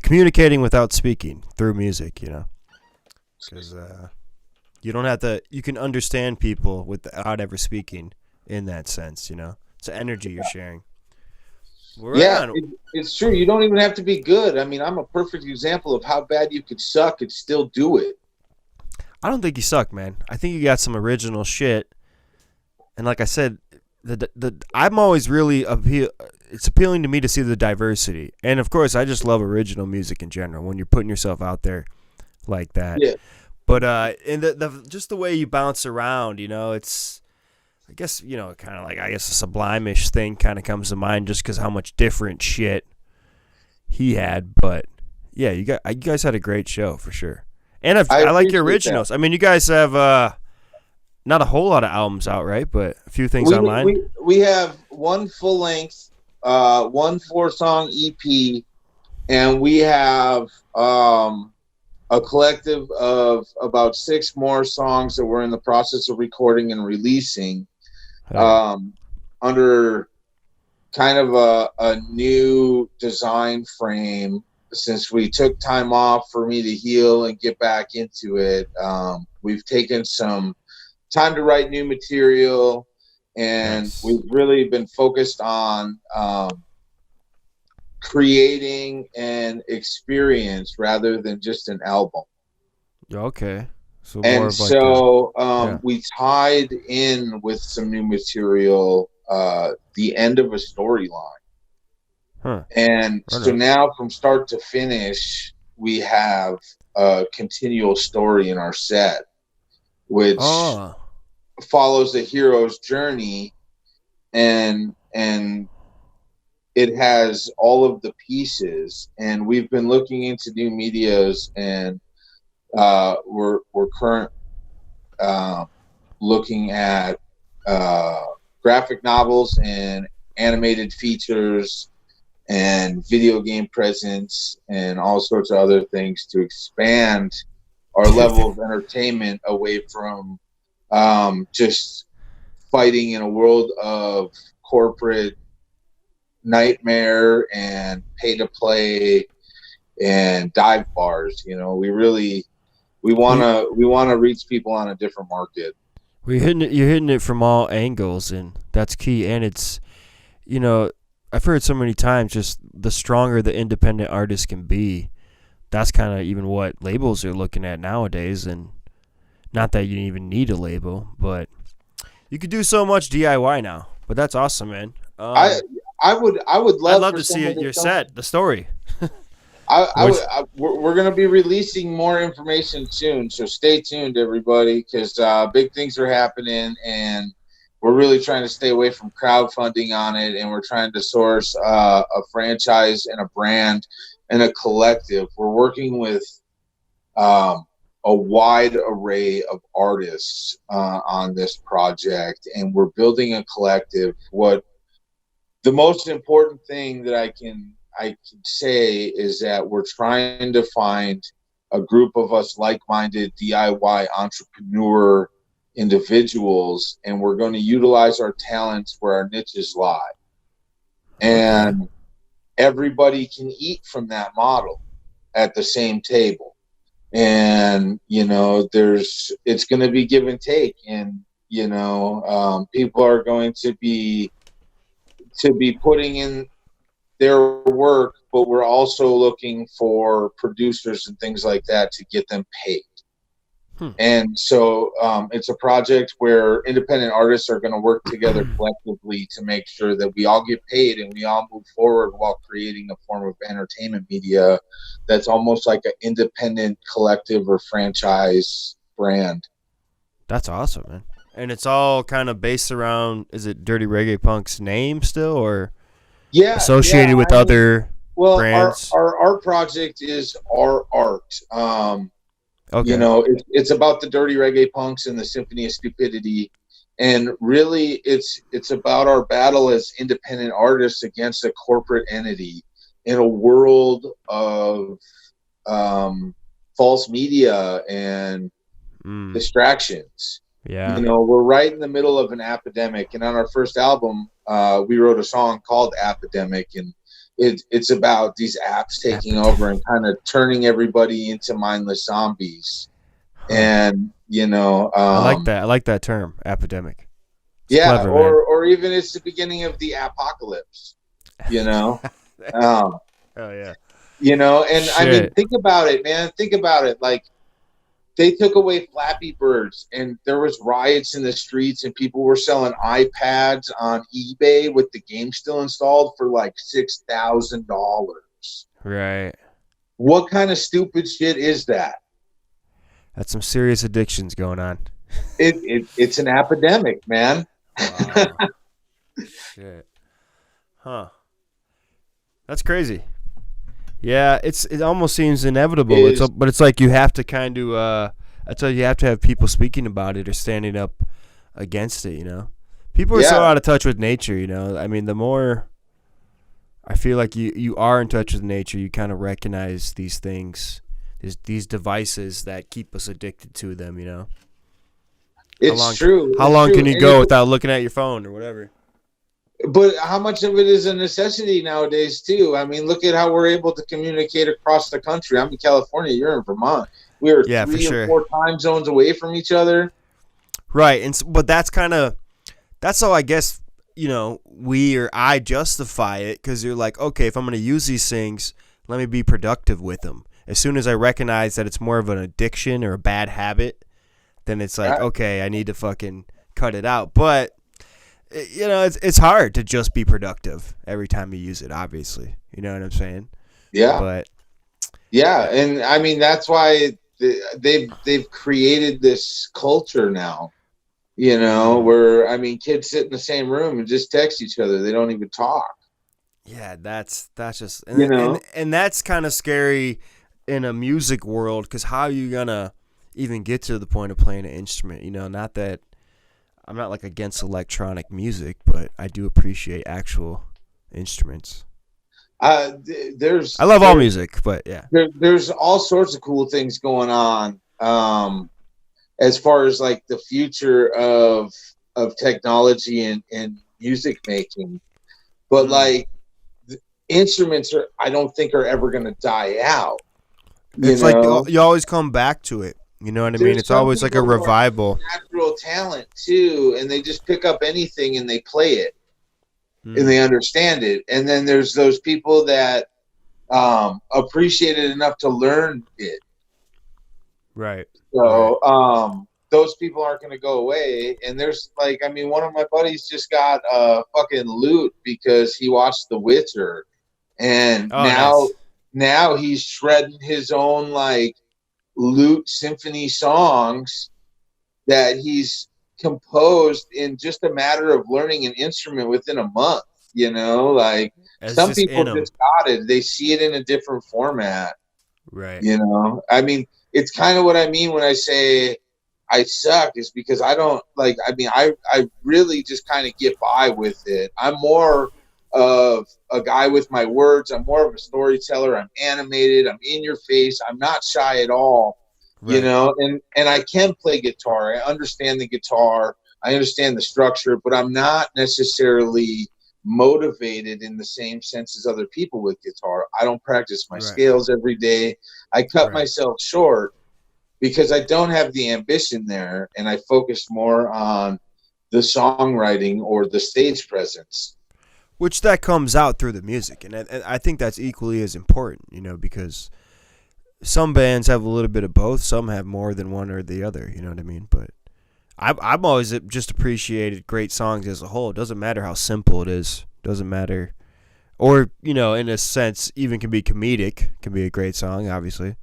communicating without speaking through music, you know. Because you don't have to, you can understand people without ever speaking in that sense, you know. It's the energy you're sharing. It's true. You don't even have to be good. I mean, I'm a perfect example of how bad you could suck and still do it. I don't think you suck, man. I think you got some original shit. And like I said, I'm always really it's appealing to me to see the diversity. And of course, I just love original music in general when you're putting yourself out there like that. Yeah. But and the just the way you bounce around, you know, it's, I guess, you know, kind of like, I guess a Sublime-ish thing kind of comes to mind just because how much different shit he had. But yeah, you guys had a great show for sure. And I like your originals. That. I mean, you guys have not a whole lot of albums out, right? But a few things online. We have one full length, one 4-song EP, and we have a collective of about 6 more songs that we're in the process of recording and releasing under kind of a new design frame. Since we took time off for me to heal and get back into it, we've taken some time to write new material, and we've really been focused on creating an experience rather than just an album. Okay. So and more so we tied in with some new material the end of a storyline. Huh. And so now from start to finish, we have a continual story in our set, which follows the hero's journey, and it has all of the pieces. And we've been looking into new medias, and we're looking at graphic novels and animated features and video game presence and all sorts of other things to expand our level of entertainment away from just fighting in a world of corporate nightmare and pay to play and dive bars. You know, we want to reach people on a different market. You're hitting it from all angles, and that's key. And it's, you know, I've heard so many times, just the stronger the independent artist can be, that's kind of even what labels are looking at nowadays. And not that you even need a label, but you could do so much DIY now. But that's awesome, man. I would love to see your set, the story. We're going to be releasing more information soon, so stay tuned, everybody, because big things are happening, and we're really trying to stay away from crowdfunding on it, and we're trying to source a franchise and a brand and a collective. We're working with a wide array of artists on this project, and we're building a collective. What the most important thing that I can say is that we're trying to find a group of us like-minded DIY entrepreneur individuals, and we're going to utilize our talents where our niches lie. And everybody can eat from that model at the same table. And, you know, it's going to be give and take. And, you know, people are going to be putting in their work, but we're also looking for producers and things like that to get them paid. And so it's a project where independent artists are going to work together collectively to make sure that we all get paid and we all move forward while creating a form of entertainment media that's almost like an independent collective or franchise brand. That's awesome, man. And it's all kind of based around, is it Dirty Reggae Punx's name still, or associated with other brands? Our art project is our art. You Okay. know, it's about the Dirty Reggae Punx and the Symphony of Stupidity, and really, it's about our battle as independent artists against a corporate entity in a world of um, false media and Mm. distractions. You Yeah. know, we're right in the middle of an epidemic, and on our first album, we wrote a song called "Epidemic," and it's about these apps taking over Epidemic. and kind of turning everybody into mindless zombies. Huh. And I like that. I like that term, epidemic. It's yeah, clever, man. or even it's the beginning of the apocalypse. You know, um, Oh yeah. and I mean, Shit. think about it, man. Think about it. Like, they took away Flappy Birds, and there was riots in the streets, and people were selling iPads on eBay with the game still installed for like $6,000. Right. What kind of stupid shit is that? That's some serious addictions going on. It's an epidemic, man. Wow. Shit. Huh. That's crazy. Yeah, it almost seems inevitable. Is But it's like you have to kind of that's why you have to have people speaking about it or standing up against it, People are so Yeah, out of touch with nature. I mean, the more I feel like you are in touch with nature, you kind of recognize these things, these devices that keep us addicted to them. How it's long true. how It's long true. can you go without looking at your phone or whatever? But how much of it is a necessity nowadays, too? I mean, look at how we're able to communicate across the country. I'm in California. You're in Vermont. We are Yeah, for 3 and 4 sure. time zones away from each other. Right, but that's how I guess we or I justify it because you're like, okay, if I'm going to use these things, let me be productive with them. As soon as I recognize that it's more of an addiction or a bad habit, then it's like, Uh, okay, I need to fucking cut it out. But it's hard to just be productive every time you use it. Obviously, you know what I'm saying. yeah, But yeah, and I mean that's why they've created this culture now. mm, Where I mean, kids sit in the same room and just text each other. They don't even talk. yeah, that's just You and know, and that's kind of scary in a music world because how are you gonna even get to the point of playing an instrument? Not that I'm not like against electronic music, but I do appreciate actual instruments. there's I love all there's music, but yeah. there's all sorts of cool things going on. As far as like the future of technology and music making, but Mm. like instruments are I don't think are ever going to die out. you It's like know you always come back to it. You know what I mean? there's It's some always like a people who have revival. natural talent too, and they just pick up anything and they play it and Mm. they understand it, and then there's those people that appreciate it enough to learn it. Right. Right. So those people aren't going to go away. And there's like, I mean, one of my buddies just got a fucking lute because he watched The Witcher, and Oh, now nice. now he's shredding his own like lute symphony songs that he's composed in just a matter of learning an instrument within a month. Like It's some just people in them. just got it; they see it in a different format. Right. I mean, it's kind of what I mean when I say I suck is because I don't like, I mean, I really just kind of get by with it. I'm more of a guy with my words. I'm more of a storyteller. I'm animated. I'm in your face. I'm not shy at all, Right. and I can play guitar. I understand the guitar. I understand the structure, but I'm not necessarily motivated in the same sense as other people with guitar. I don't practice my Right. scales every day. I cut Right. myself short because I don't have the ambition there, and I focus more on the songwriting or the stage presence. Which that comes out through the music, and I think that's equally as important, because some bands have a little bit of both. Some have more than one or the other. You know what I mean? But I've always just appreciated great songs as a whole. It doesn't matter how simple it is. Doesn't matter, or in a sense, even can be comedic. Can be a great song, obviously.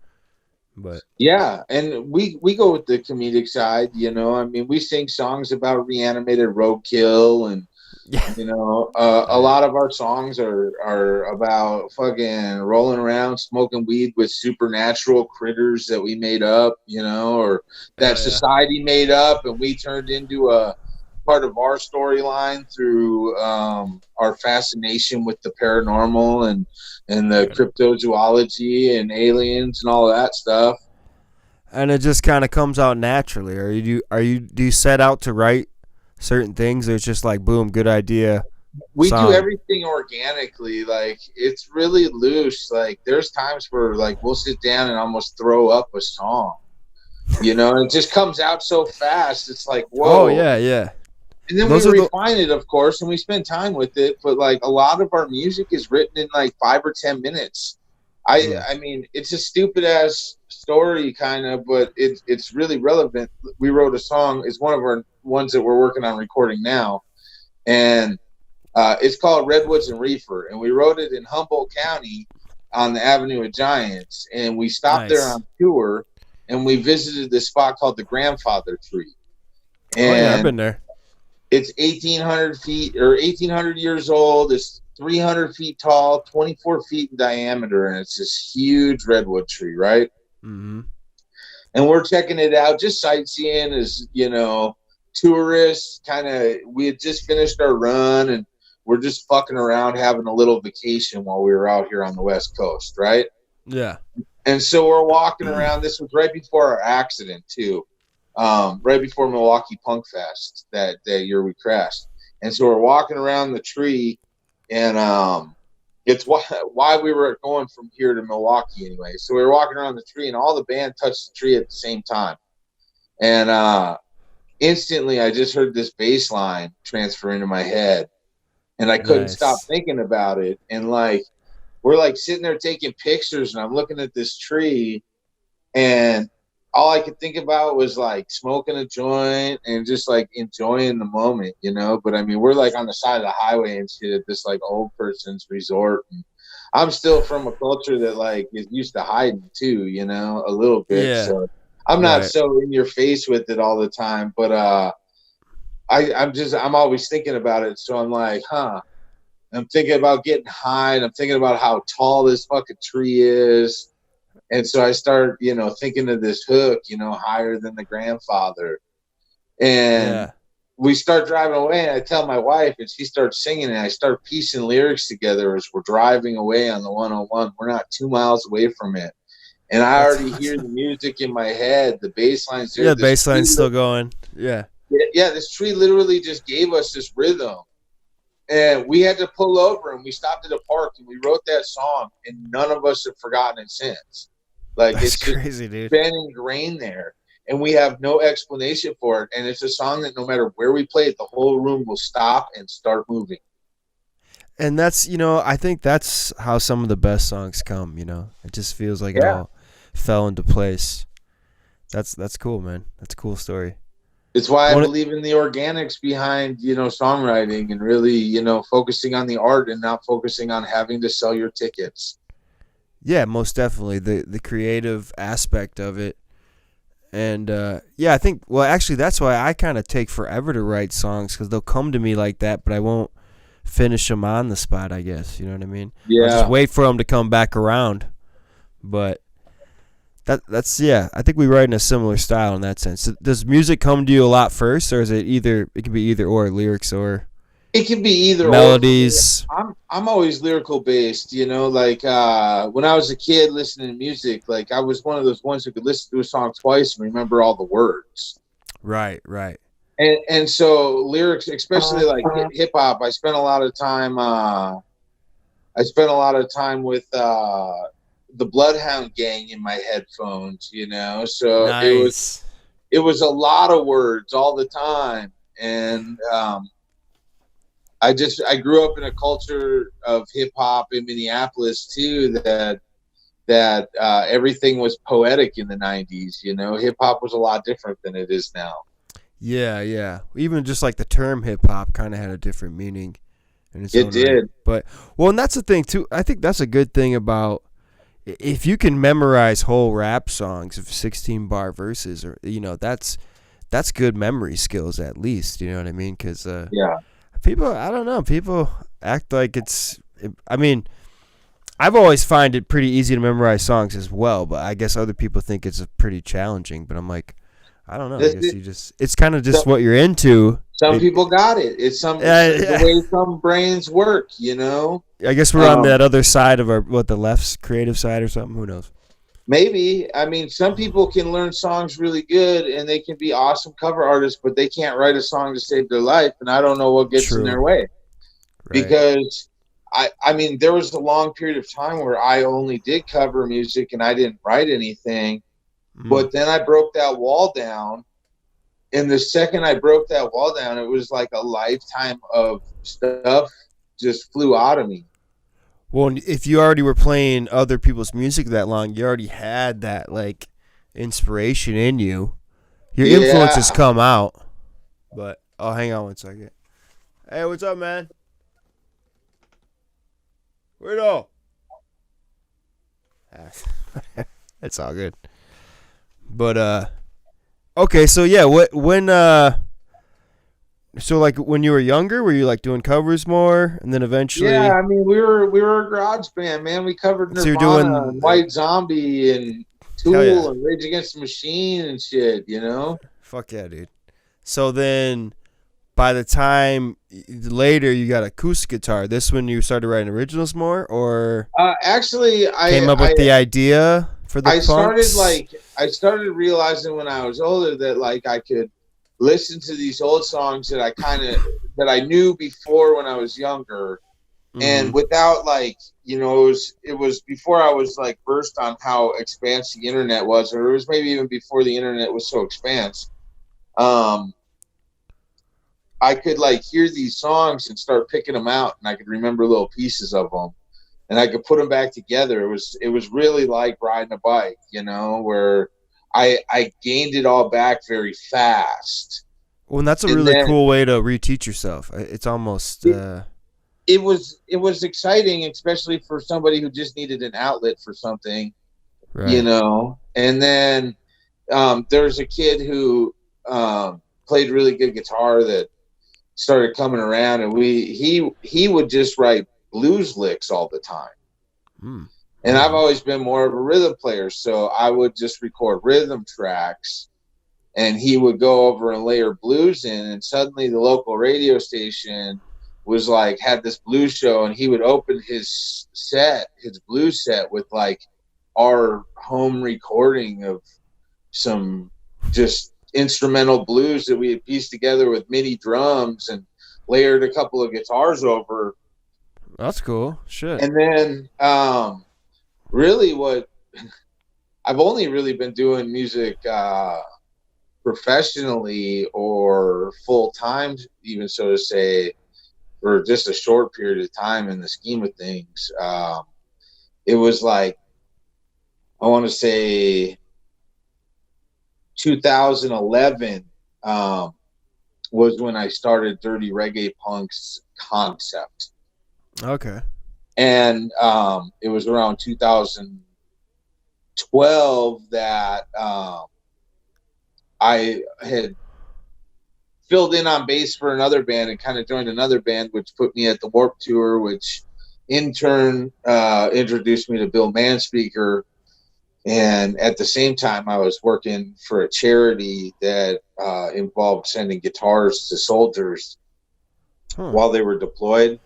But Yeah, and we go with the comedic side. I mean, we sing songs about reanimated roadkill and You know, a lot of our songs are about fucking rolling around, smoking weed with supernatural critters that we made up, you know, or that Hell yeah. society made up, and we turned into a part of our storyline through our fascination with the paranormal and the cryptozoology and aliens and all of that stuff. And it just kind of comes out naturally. Do you set out to write certain things, or it's just like boom, good idea? We Song. do everything organically. Like, it's really loose. Like, there's times where like we'll sit down and almost throw up a song, you know, and it just comes out so fast. It's like, whoa. Oh yeah, yeah. And then Those we are refine it, of course, and we spend time with it. But like, a lot of our music is written in like 5 or 10 minutes. I mean, it's a stupid ass story kind of, but it's really relevant. We wrote a song. It's one of our ones that we're working on recording now, and it's called Redwoods and Reefer, and we wrote it in Humboldt County on the Avenue of Giants, and we stopped there Nice. on tour, and we visited this spot called the Grandfather Tree. Oh yeah, I've And been there. it's 1,800 feet or 1,800 years old. It's 300 feet tall, 24 feet in diameter, and it's this huge redwood tree, right? Mm-hmm. And we're checking it out, just sightseeing as, you know, tourists. Kind of, we had just finished our run, and we're just fucking around having a little vacation while we were out here on the West Coast, right? Yeah. And so we're walking around. This was right before our accident, too. Right before Milwaukee Punk Fest that year we crashed. And so we're walking around the tree, and it's why we were going from here to Milwaukee anyway. So we were walking around the tree, and all the band touched the tree at the same time. And instantly I just heard this bass line transfer into my head, and I couldn't stop thinking about it. And like, we're like sitting there taking pictures, and I'm looking at this tree, and all I could think about was like smoking a joint and just like enjoying the moment, you know. But I mean, we're like on the side of the highway and shit at this like old person's resort. And I'm still from a culture that like is used to hiding too, you know, a little bit. Yeah. So I'm not so in your face with it all the time, but I'm always thinking about it. So I'm like, I'm thinking about getting high, and I'm thinking about how tall this fucking tree is. And so I start, you know, thinking of this hook, you know, higher than the grandfather. And we start driving away, and I tell my wife, and she starts singing, and I start piecing lyrics together as we're driving away on the 101. We're not 2 miles away from it. And I already hear the music in my head. The bass line's there. Yeah, the bass line's still going. Yeah. Yeah, this tree literally just gave us this rhythm. And we had to pull over, and we stopped at a park, and we wrote that song, and none of us have forgotten it since. Like, That's it's just crazy, dude. been ingrained there, and we have no explanation for it. And it's a song that no matter where we play it, the whole room will stop and start moving. And that's, you know, I think that's how some of the best songs come, you know. It just feels like it all fell into place. That's cool, man. That's a cool story. It's why I believe in the organics behind, you know, songwriting, and really, you know, focusing on the art and not focusing on having to sell your tickets. Yeah, most definitely. The creative aspect of it. And, I think, well, actually, that's why I kind of take forever to write songs, because they'll come to me like that, but I won't finish them on the spot, I guess. You know what I mean? Yeah. I'll just wait for them to come back around. But that's I think we write in a similar style in that sense. Does music come to you a lot first, or is it can be either or, lyrics or it can be either melodies? I'm always lyrical based, you know, like when I was a kid listening to music, like I was one of those ones who could listen to a song twice and remember all the words. Right. And so lyrics, especially like hip hop, I spent a lot of time with the Bloodhound Gang in my headphones, you know. So nice. it was a lot of words all the time. And I grew up in a culture of hip hop in Minneapolis too, that everything was poetic in the 90s, you know. Hip hop was a lot different than it is now. Yeah. Even just like the term hip hop kind of had a different meaning in its own did. Right. But and that's the thing too. I think that's a good thing about, if you can memorize whole rap songs of 16-bar verses, or, you know, that's good memory skills at least, you know what I mean? Because I people, I don't know. People act like it's. I mean, I've always find it pretty easy to memorize songs as well, but I guess other people think it's pretty challenging. But I'm like, I don't know. I guess it's kind of just Some, what you're into. some people got it. It's the way some brains work, you know. I guess we're on that other side of the left's creative side or something. Who knows? Maybe. I mean, some people can learn songs really good and they can be awesome cover artists, but they can't write a song to save their life. And I don't know what gets in their way. Right. Because I mean, there was a long period of time where I only did cover music and I didn't write anything. But then I broke that wall down. And the second I broke that wall down, it was like a lifetime of stuff just flew out of me. Well, if you already were playing other people's music that long, you already had that like inspiration in you. Your influences come out. But hang on one second. Hey, what's up, man? Weirdo. It's all good. But okay, so yeah, so like when you were younger, were you like doing covers more, and then eventually? Yeah, I mean we were a garage band, man. We covered Nirvana, and White Zombie, and Tool, and Rage Against the Machine, and shit. You know? Fuck yeah, dude. So then, by the time later you got acoustic guitar, this when you started writing originals more, or actually, I came up with the idea for the. I started realizing when I was older that like I could listen to these old songs that I knew before when I was younger, and without like, you know, it was before I was like versed on how expansive the internet was, or it was maybe even before the internet was so expansive. I could like hear these songs and start picking them out, and I could remember little pieces of them, and I could put them back together. It was really like riding a bike, you know, where I gained it all back very fast. Well, and that's a really cool way to reteach yourself. It's almost it was exciting, especially for somebody who just needed an outlet for something, right. You know. And then there's a kid who played really good guitar that started coming around, and he would just write blues licks all the time. And I've always been more of a rhythm player, so I would just record rhythm tracks, and he would go over and layer blues in, and suddenly the local radio station was like, had this blues show, and he would open his blues set with like our home recording of some just instrumental blues that we had pieced together with MIDI drums and layered a couple of guitars over. That's cool. Shit. And then really what I've only really been doing music professionally or full time, even so to say, for just a short period of time in the scheme of things. It was like, I want to say 2011 was when I started Dirty Reggae Punx concept. Okay. And it was around 2012 that I had filled in on bass for another band and kind of joined another band, which put me at the Warped Tour, which in turn introduced me to Bill Manspeaker. And at the same time, I was working for a charity that involved sending guitars to soldiers while they were deployed.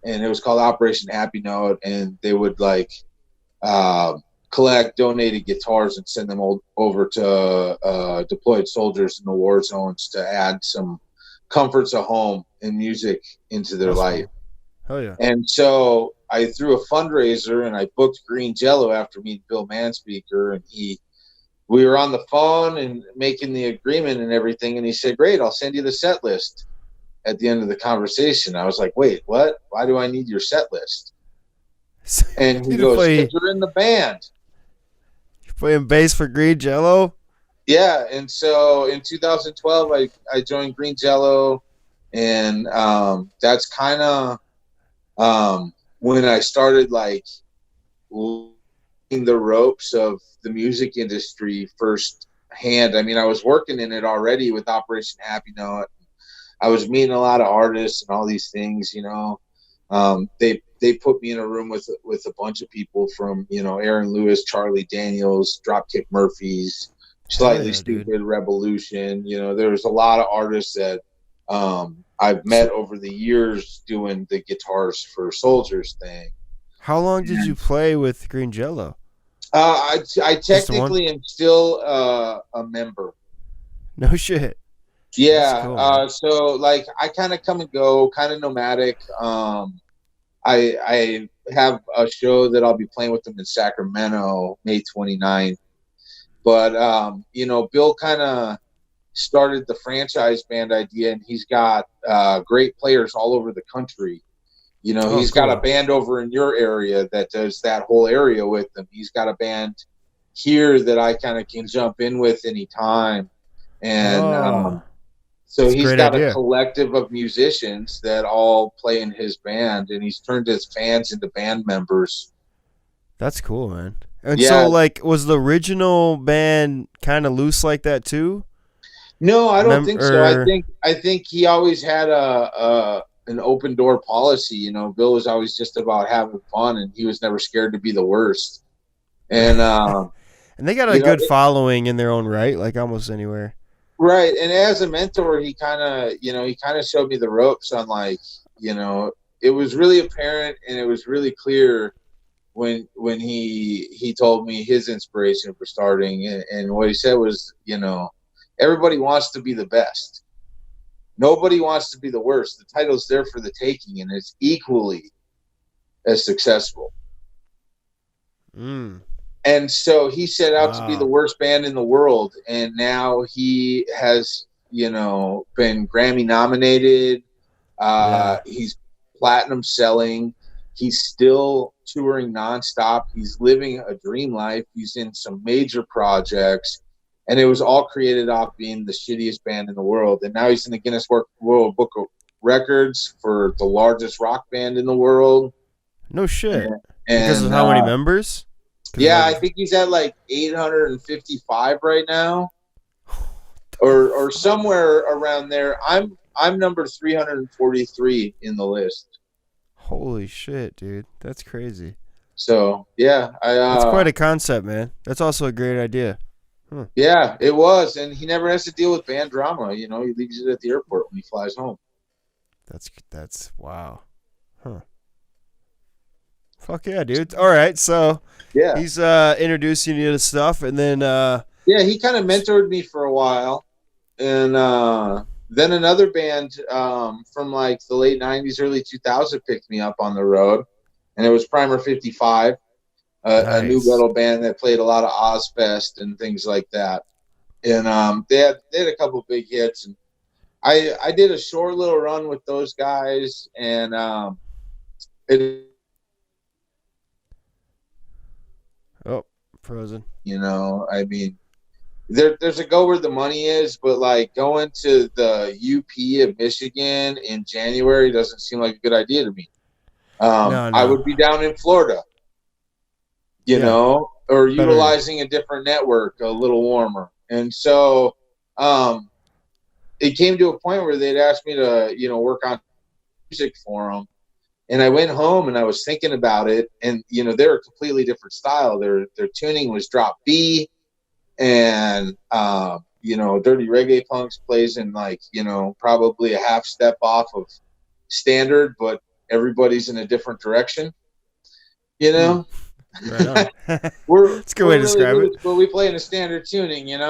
And it was called Operation Happy Note. And they would like collect donated guitars and send them over to deployed soldiers in the war zones to add some comforts of home and music into their life. Cool. Hell yeah. And so I threw a fundraiser and I booked Green Jello after meeting Bill Manspeaker, and we were on the phone and making the agreement and everything. And he said, "Great, I'll send you the set list at the end of the conversation." I was like, "Wait, what? Why do I need your set list?" And he goes, "'Cause you're in the band." You're playing bass for Green Jello? Yeah. And so in 2012, I joined Green Jello, and that's kind of when I started like learning the ropes of the music industry firsthand. I mean, I was working in it already with Operation Happy Note, I was meeting a lot of artists and all these things, they put me in a room with a bunch of people from, Aaron Lewis, Charlie Daniels, Dropkick Murphys, Hell Slightly yeah, dude. Stupid, Revolution. There was a lot of artists that I've met So, over the years doing the guitars for Soldiers thing. how long did you And, play with Green Jello? I Just the one? technically am still a member. No shit. That's Yeah. cool, man. So like I kind of come and go, kind of nomadic. I have a show that I'll be playing with them in Sacramento, May 29th. But Bill kind of started the franchise band idea, and he's got great players all over the country. Oh, He's got a cool. band over in your area that does that whole area with them. He's got a band here that I kind of can jump in with anytime. And Oh, so it's a he's great got a idea. collective of musicians that all play in his band, and he's turned his fans into band members. That's cool, man. And Yeah. so, like, was the original band kind of loose like that too? No, I don't think so. I Or think I think he always had a an open door policy. Bill was always just about having fun, and he was never scared to be the worst. And and they got a you know, good following in their own right, like almost anywhere. right. And as a mentor, he kind of showed me the ropes on it was really apparent and it was really clear when he told me his inspiration for starting, and what he said was, everybody wants to be the best. Nobody wants to be the worst. The title's there for the taking, and it's equally as successful. Mm. And so he set out to be the Wow. worst band in the world, and now he has, been Grammy nominated. Yeah. He's platinum selling. He's still touring nonstop. He's living a dream life. He's in some major projects, and it was all created off being the shittiest band in the world. And now he's in the Guinness World Book of Records for the largest rock band in the world. No shit. And, Because of and how many members? Because yeah, I like, think he's at like 855 right now, or somewhere around there. I'm number 343 in the list. holy shit, dude, that's crazy. So yeah, That's quite a concept, man. That's also a great idea. Huh. yeah, it was, and he never has to deal with band drama. He leaves it at the airport when he flies home. That's wow. Huh. Fuck yeah, dude. All right, so Yeah, he's introducing you to stuff, and then yeah, he kind of mentored me for a while, and then another band from like the late '90s, early 2000s picked me up on the road, and it was Primer 55. A new nice. metal band that played a lot of Ozfest and things like that. And they had a couple big hits. And I did a short little run with those guys. And it, Oh, frozen. I mean, there's a go where the money is, but like going to the UP of Michigan in January doesn't seem like a good idea to me. No, I no. would be down in Florida, Yeah, or better. utilizing a different network, a little warmer. And so it came to a point where they'd asked me to, work on music for them. And I went home and I was thinking about it, and they're a completely different style. Their tuning was drop B, and Dirty Reggae Punx plays in like probably a half step off of standard, but everybody's in a different direction. You Hmm. know, Right on. we're It's a good way we're to really describe it. loose, but we play in a standard tuning. And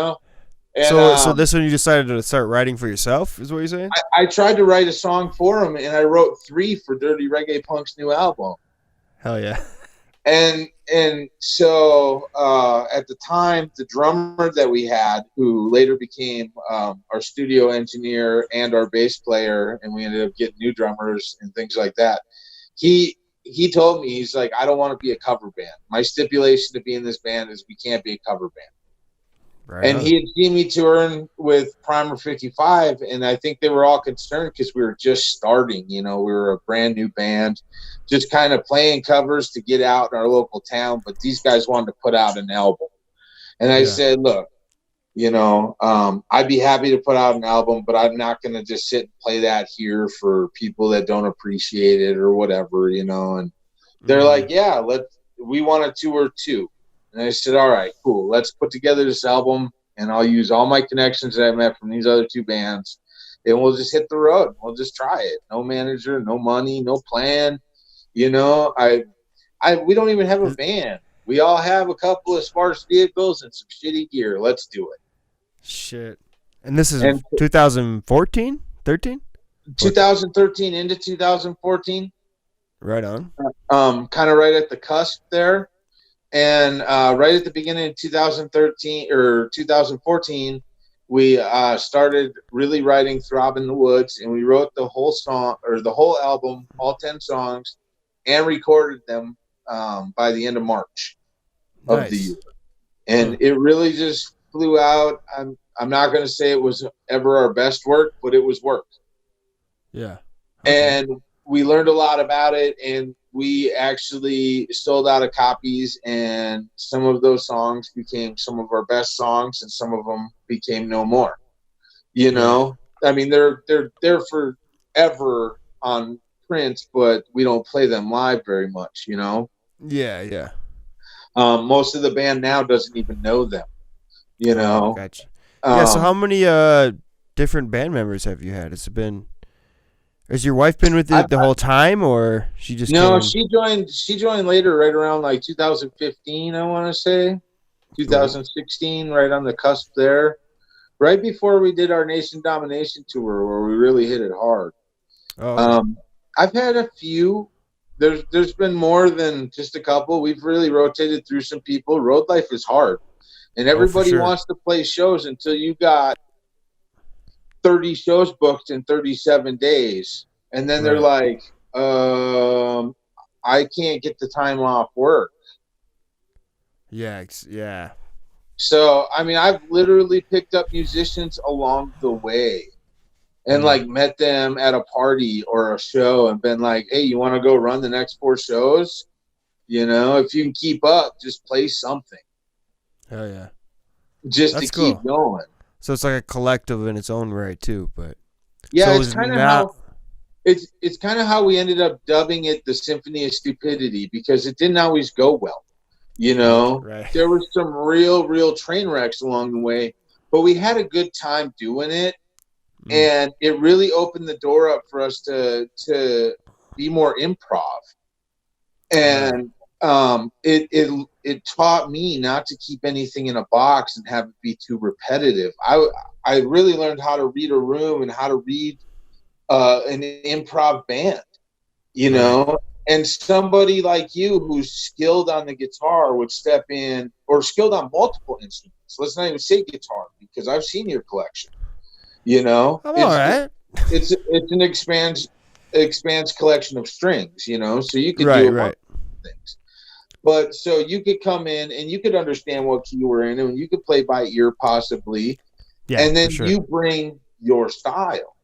So this one you decided to start writing for yourself, is what you're saying? I tried to write a song for him, and I wrote 3 for Dirty Reggae Punk's new album. Hell yeah. And so at the time, the drummer that we had, who later became our studio engineer and our bass player, and we ended up getting new drummers and things like that. He told me, he's like, I don't want to be a cover band. My stipulation to be in this band is we can't be a cover band. Right And on. he had seen me touring with Primer 55, and I think they were all concerned because we were just starting. We were a brand new band, just kind of playing covers to get out in our local town. But these guys wanted to put out an album. And I Yeah. said, look, I'd be happy to put out an album, but I'm not going to just sit and play that here for people that don't appreciate it or whatever, and they're like, yeah, we want to tour too. And I said, all right, cool. Let's put together this album, and I'll use all my connections that I met from these other 2 bands, and we'll just hit the road. We'll just try it. No manager, no money, no plan. We don't even have a van. We all have a couple of sparse vehicles and some shitty gear. Let's do it. Shit. And this is 2014? 13? 2013 into 2014. Right on. Kind of right at the cusp there. And right at the beginning of 2013 or 2014, we started really writing Throb in the Woods, and we wrote the whole song or the whole album, all 10 songs, and recorded them by the end of March of the year. And it really just flew out. I'm not going to say it was ever our best work, but it was work. Yeah. Okay. And we learned a lot about it, and we actually sold out of copies, and some of those songs became some of our best songs, and some of them became no more. I mean, they're forever on print, but we don't play them live very much, Yeah. Most of the band now doesn't even know them, Gotcha. So how many different band members have you had? Has your wife been with you the whole time, or she just No, she joined later, right around like 2015, I want to say. 2016, right on the cusp there. Right before we did our Nation Domination tour, where we really hit it hard. I've had a few. There's been more than just a couple. We've really rotated through some people. Road life is hard, and everybody wants to play shows until you got 30 shows booked in 37 days, and then they're like, I can't get the time off work. Yeah. So I mean, I've literally picked up musicians along the way and like met them at a party or a show and been like, hey, you want to go run the next 4 shows? If you can keep up, just play something. Hell yeah. Just to keep going. So it's like a collective in its own right too, but yeah, it's kind of it's kind of how we ended up dubbing it the Symphony of Stupidity, because it didn't always go well. Right. There were some real train wrecks along the way, but we had a good time doing it, and it really opened the door up for us to be more improv, and it taught me not to keep anything in a box and have it be too repetitive. I really learned how to read a room and how to read an improv band, and somebody like you who's skilled on the guitar would step in, or skilled on multiple instruments. Let's not even say guitar, because I've seen your collection. I'm all right. It's an expands collection of strings, so you could do things. But so you could come in and you could understand what key we're in, and you could play by ear possibly. Yeah, and then you bring your style.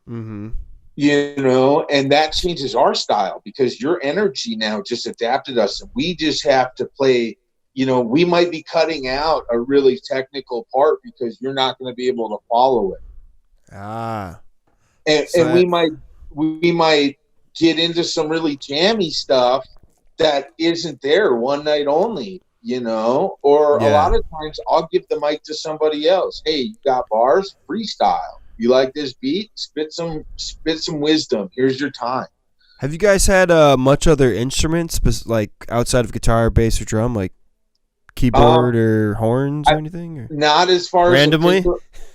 Mm-hmm. And that changes our style, because your energy now just adapted us, and we just have to play. We might be cutting out a really technical part because you're not going to be able to follow it. And we might get into some really jammy stuff that isn't there one night only, or a lot of times I'll give the mic to somebody else. Hey, you got bars? Freestyle. You like this beat? Spit some wisdom. Here's your time. Have you guys had much other instruments, like outside of guitar, bass, or drum, like keyboard or horns or anything? Or? Not as far randomly. As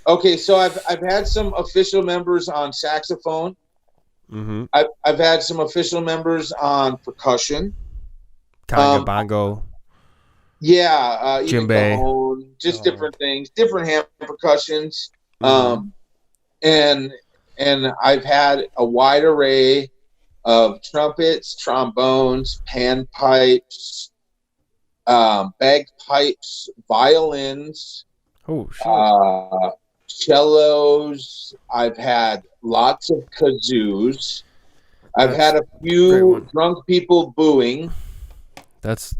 okay, so I've had some official members on saxophone. Mm-hmm. I've had some official members on percussion. Conga, bongo. Yeah, even djembe. Cajon, just different things, different hand percussions. And I've had a wide array of trumpets, trombones, panpipes, bagpipes, violins, cellos. I've had lots of kazoos. I've had a few drunk people booing. That's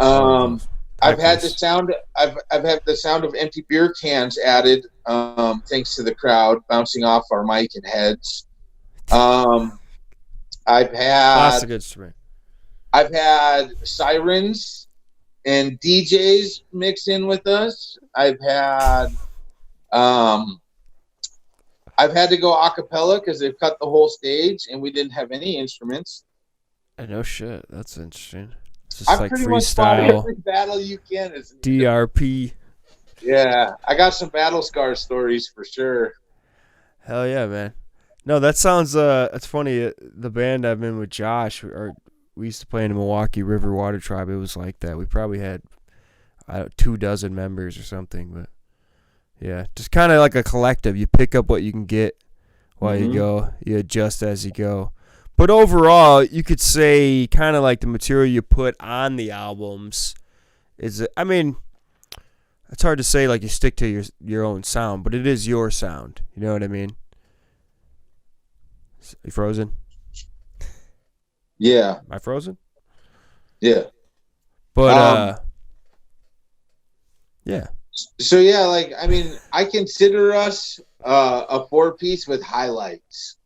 I've had the sound. I've had the sound of empty beer cans added, thanks to the crowd bouncing off our mic and heads. I've had classic instrument. I've had sirens and DJs mix in with us. I've had to go a cappella because they've cut the whole stage and we didn't have any instruments. No shit, that's interesting. It's just I've like pretty much fought freestyle every battle you can. DRP. Yeah, I got some battle scar stories for sure. Hell yeah, man. No, that sounds it's funny. The band I'm in with Josh, we used to play in the Milwaukee River Water Tribe. It was like that. We probably had 24 members or something, but yeah, just kind of like a collective. You pick up what you can get while you go. You adjust as you go. But overall, you could say kind of like the material you put on the albums is, I mean, it's hard to say like you stick to your own sound, but it is your sound. You know what I mean? You frozen? Yeah. Am I frozen? Yeah. But, yeah. So, yeah, like, I mean, I consider us a 4-piece with highlights.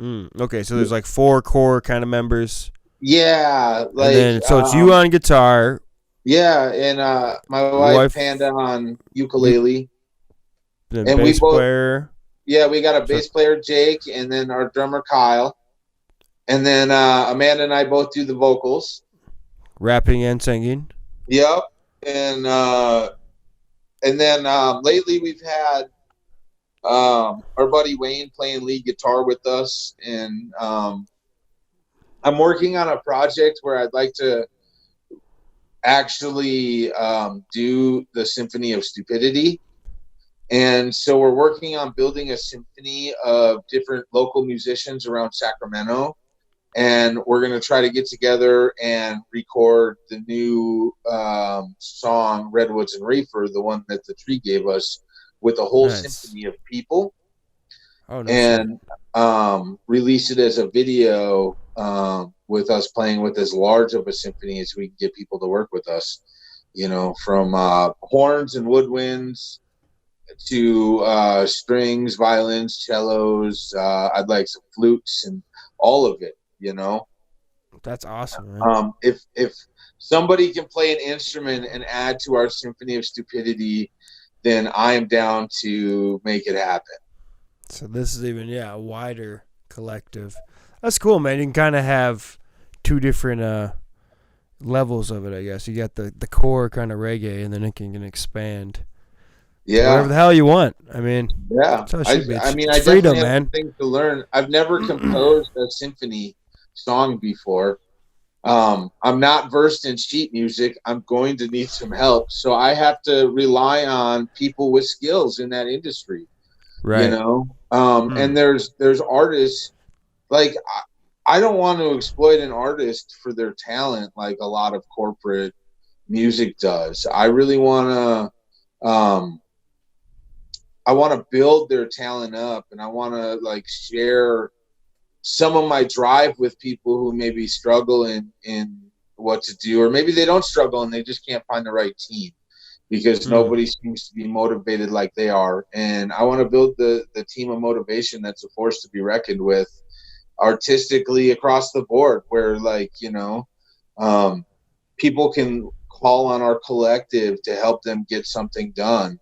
Okay, so there's like 4 core kind of members. Yeah. Like, and then, so it's you on guitar. Yeah, and my wife Panda on ukulele. The and bass player. Yeah, we got a bass player, Jake, and then our drummer, Kyle. And then Amanda and I both do the vocals. Rapping and singing. Yep. And then lately we've had our buddy Wayne playing lead guitar with us. And I'm working on a project where I'd like to actually do the Symphony of Stupidity. And so we're working on building a symphony of different local musicians around Sacramento. And we're going to try to get together and record the new song, Redwoods and Reefer, the one that the tree gave us, with a whole symphony of people. Oh, nice. And release it as a video with us playing with as large of a symphony as we can get people to work with us, you know, from horns and woodwinds to strings, violins, cellos. I'd like some flutes and all of it, you know. That's awesome, man. If somebody can play an instrument and add to our Symphony of Stupidity, then I am down to make it happen. So this is even, a wider collective. That's cool, man. You can kind of have 2 different levels of it, I guess. You got the core kind of reggae, and then it can expand. Yeah. Whatever the hell you want. I mean, yeah. I mean, I freedom, definitely man. have things to learn. I've never composed a symphony song before. I'm not versed in sheet music. I'm going to need some help. So I have to rely on people with skills in that industry. Right. You know? And there's artists, like, I don't want to exploit an artist for their talent like a lot of corporate music does. I really want to I want to build their talent up, and I want to like share some of my drive with people who maybe struggle in what to do, or maybe they don't struggle and they just can't find the right team because nobody seems to be motivated like they are. And I want to build the team of motivation that's a force to be reckoned with artistically across the board, where, like, you know, people can call on our collective to help them get something done.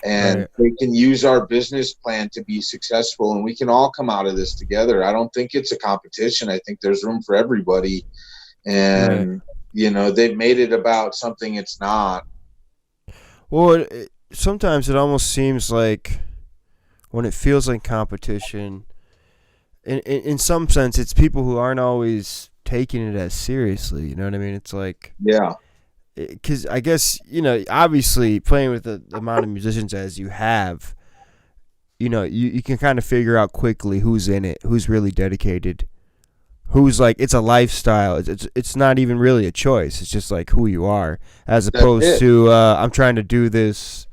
And they can use our business plan to be successful, and we can all come out of this together. I don't think it's a competition. I think there's room for everybody. And, you know, they've made it about something it's not. Well, sometimes it almost seems like when it feels like competition, in some sense, it's people who aren't always taking it as seriously. You know what I mean? It's like... Yeah. Because I guess, you know, obviously playing with the amount of musicians as you have, you know, you can kind of figure out quickly who's in it, who's really dedicated, who's like, it's a lifestyle. It's not even really a choice. It's just like who you are, as opposed to I'm trying to do this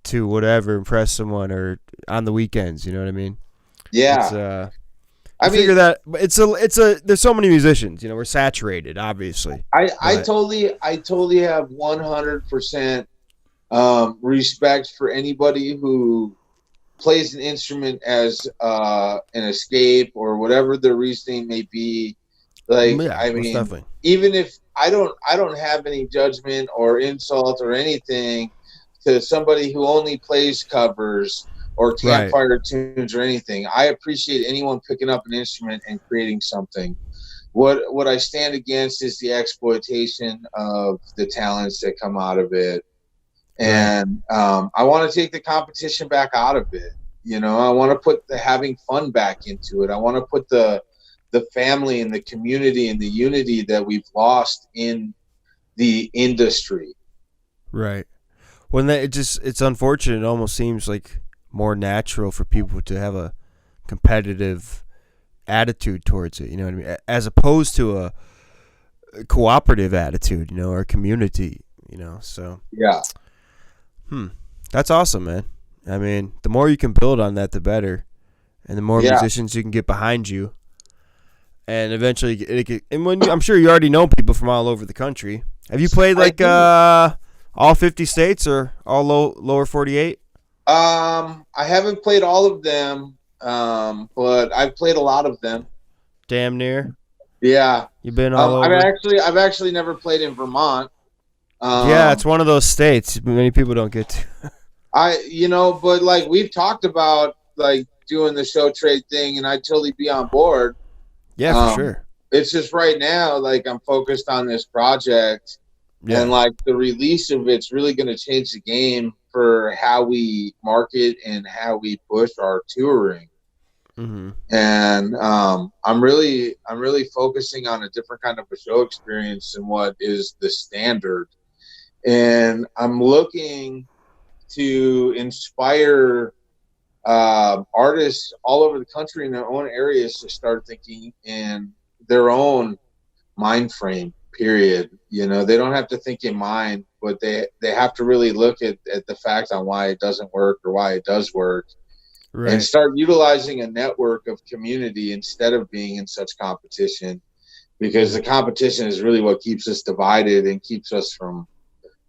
to whatever, impress someone or on the weekends. You know what I mean? Yeah. I mean, figure that it's a there's so many musicians, you know, we're saturated, obviously. I totally have 100% respect for anybody who plays an instrument as an escape or whatever the reasoning may be. Like, Yeah, I most mean, definitely. even if I don't have any judgment or insult or anything to somebody who only plays covers or Right. campfire tunes or anything. I appreciate anyone picking up an instrument and creating something. What I stand against is the exploitation of the talents that come out of it. Right. And I want to take the competition back out of it. You know, I want to put the having fun back into it. I want to put the family and the community and the unity that we've lost in the industry. Right. When that it's unfortunate. It almost seems like more natural for people to have a competitive attitude towards it. You know what I mean? As opposed to a cooperative attitude, you know, or community. You know, so Yeah. That's awesome, man. I mean, the more you can build on that, the better, and the more musicians you can get behind you, and eventually, I'm sure you already know people from all over the country. Have you played like all 50 states or all lower 48? I haven't played all of them, but I've played a lot of them. Damn near. Yeah. You've been all over. I've actually never played in Vermont. Yeah, it's one of those states many people don't get to. But like we've talked about like doing the show trade thing, and I'd totally be on board. Yeah, for sure. It's just right now, like I'm focused on this project, and like the release of it's really going to change the game for how we market and how we push our touring. Mm-hmm. And I'm really focusing on a different kind of a show experience than what is the standard. And I'm looking to inspire artists all over the country in their own areas to start thinking in their own mind frame, period. You know, they don't have to think in mind, but they have to really look at the fact on why it doesn't work or why it does work. Right. And start utilizing a network of community instead of being in such competition, because the competition is really what keeps us divided and keeps us from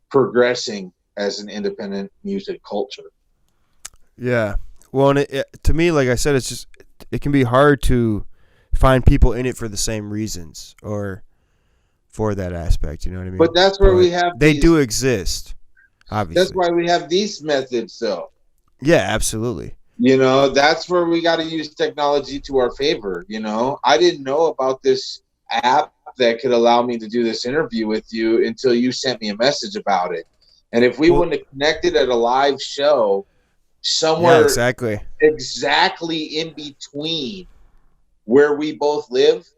progressing as an independent music culture. Yeah. Well, and to me, like I said, it can be hard to find people in it for the same reasons or for that aspect. You know what I mean? But that's where we have. They do exist, obviously. That's why we have these methods, though. Yeah, absolutely. You know, that's where we got to use technology to our favor. You know, I didn't know about this app that could allow me to do this interview with you until you sent me a message about it. And if we wouldn't have connected at a live show somewhere exactly in between where we both live.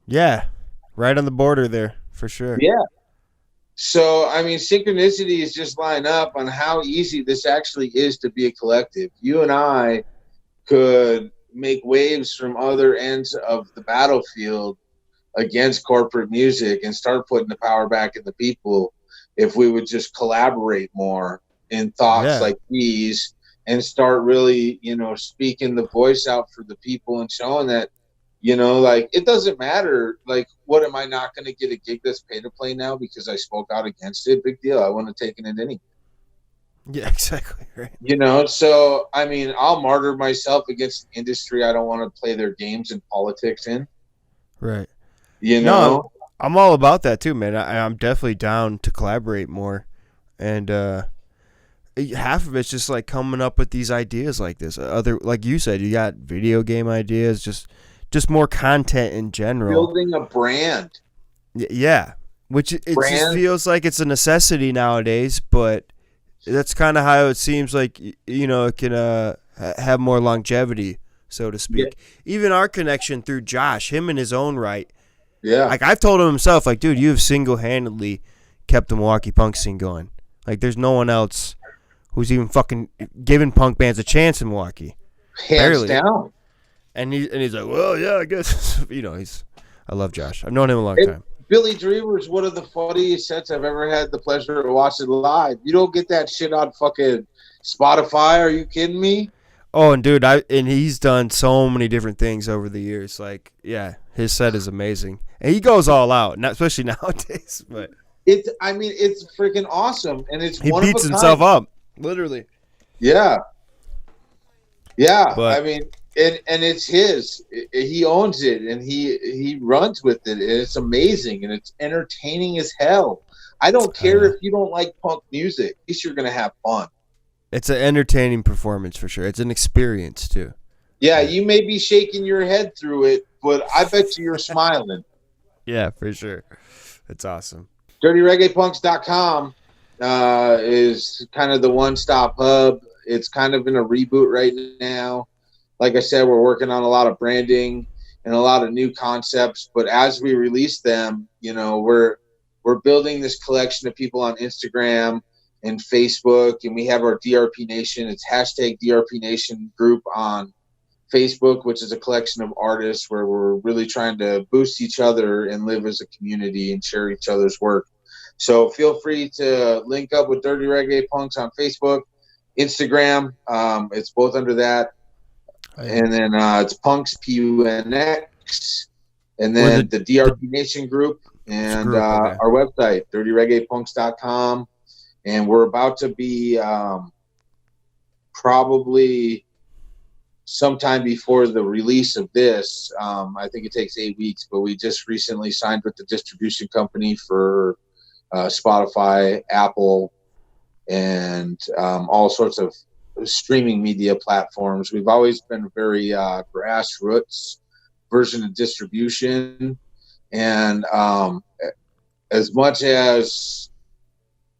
Yeah, right on the border there, for sure. Yeah. So, I mean, synchronicities just line up on how easy this actually is to be a collective. You and I could make waves from other ends of the battlefield against corporate music and start putting the power back in the people if we would just collaborate more in thoughts like these and start really, you know, speaking the voice out for the people and showing that, you know, like it doesn't matter. Like, what am I not going to get a gig that's pay to play now because I spoke out against it? Big deal. I wouldn't have taken it anyway. Yeah, exactly. Right. You know, so, I mean, I'll martyr myself against the industry I don't want to play their games and politics in. Right. You know? No, I'm all about that too, man. I'm definitely down to collaborate more. And half of it's just like coming up with these ideas like this. Like you said, you got video game ideas, just more content in general. Building a brand. Yeah. Which it just feels like it's a necessity nowadays, but that's kind of how it seems like, you know, it can have more longevity, so to speak. Yeah. Even our connection through Josh, him in his own right. Yeah. Like, I've told him himself, like, dude, you've single-handedly kept the Milwaukee punk scene going. Like, there's no one else who's even fucking giving punk bands a chance in Milwaukee. Hands down. And he's like, well, yeah, I guess. You know, I love Josh. I've known him a long time. Billy Dreamer is one of the funniest sets I've ever had the pleasure of watching live. You don't get that shit on fucking Spotify. Are you kidding me? Oh, and dude, and he's done so many different things over the years. Like, yeah, his set is amazing, and he goes all out, not especially nowadays. But it's freaking awesome, and it's he one beats of a himself kind. up, literally. Yeah, yeah. I But mean, and it's his. He owns it, and he runs with it, and it's amazing, and it's entertaining as hell. I don't care yeah, if you don't like punk music. At least you're gonna have fun. it's an entertaining performance for sure. It's an experience too. Yeah, But you may be shaking your head through it, but I bet you're smiling. yeah, for sure, it's awesome. DirtyReggaePunx.com is kind of the one-stop hub. It's kind of in a reboot right now. Like I said, we're working on a lot of branding and a lot of new concepts. But as we release them, we're building this collection of people on Instagram and Facebook, and we have our DRP Nation. It's hashtag DRP Nation group on Facebook, which is a collection of artists where we're really trying to boost each other and live as a community and share each other's work. So feel free to link up with Dirty Reggae Punx on Facebook, Instagram. It's both under that. And then it's Punx, Punx, and then the DRP Nation group, and okay. our website, dirtyreggaepunx.com. And we're about to be probably sometime before the release of this. I think it takes 8 weeks, but we just recently signed with the distribution company for Spotify, Apple, and all sorts of streaming media platforms. We've always been very grassroots version of distribution, and as much as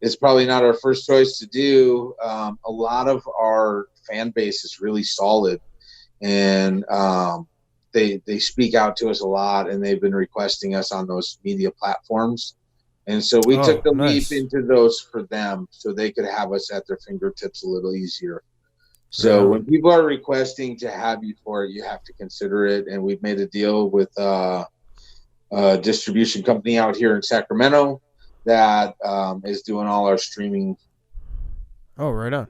it's probably not our first choice to do, a lot of our fan base is really solid, and they speak out to us a lot, and they've been requesting us on those media platforms. And so we took the leap into those for them so they could have us at their fingertips a little easier. So when people are requesting to have you for it, you have to consider it. And we've made a deal with a distribution company out here in Sacramento that is doing all our streaming. Oh, right on.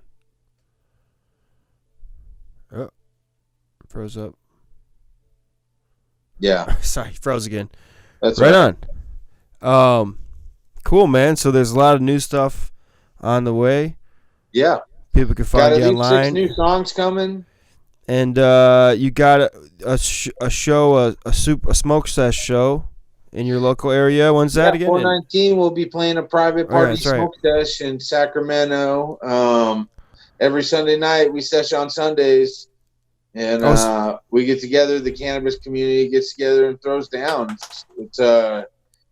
Oh, froze up. Yeah. Sorry, froze again. That's right on. Cool, man. So there's a lot of new stuff on the way. Yeah. People can find you online. 6 new songs coming. And you got a show, a smoke sesh show in your local area. When's that again? 419, we'll be playing a private party smoke sesh in Sacramento. Every Sunday night, we sesh on Sundays. And we get together, the cannabis community gets together and throws down.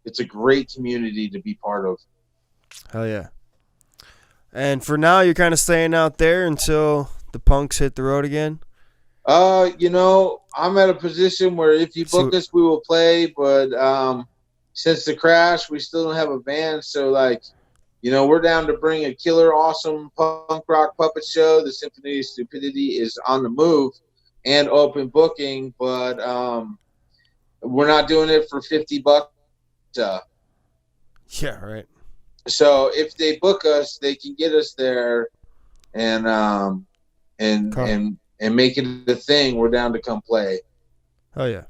It's a great community to be part of. Hell yeah. And for now, you're kind of staying out there until the punks hit the road again? I'm at a position where if you book us, we will play. But since the crash, we still don't have a band. So, we're down to bring a killer, awesome punk rock puppet show. The Symphony of Stupidity is on the move and open booking. But we're not doing it for $50. Yeah, right. So if they book us, they can get us there, and make it a thing. We're down to come play. Oh yeah.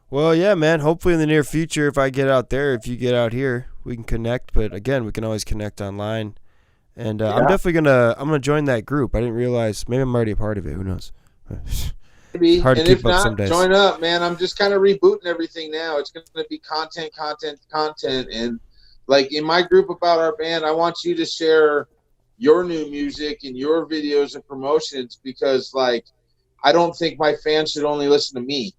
Well, yeah, man. Hopefully in the near future, if I get out there, if you get out here, we can connect. But again, we can always connect online. And I'm definitely gonna join that group. I didn't realize. Maybe I'm already a part of it. Who knows? Maybe. Hard and to keep if up not, some days. Join up, man. I'm just kind of rebooting everything now. It's going to be content. And like in my group about our band, I want you to share your new music and your videos and promotions because, I don't think my fans should only listen to me.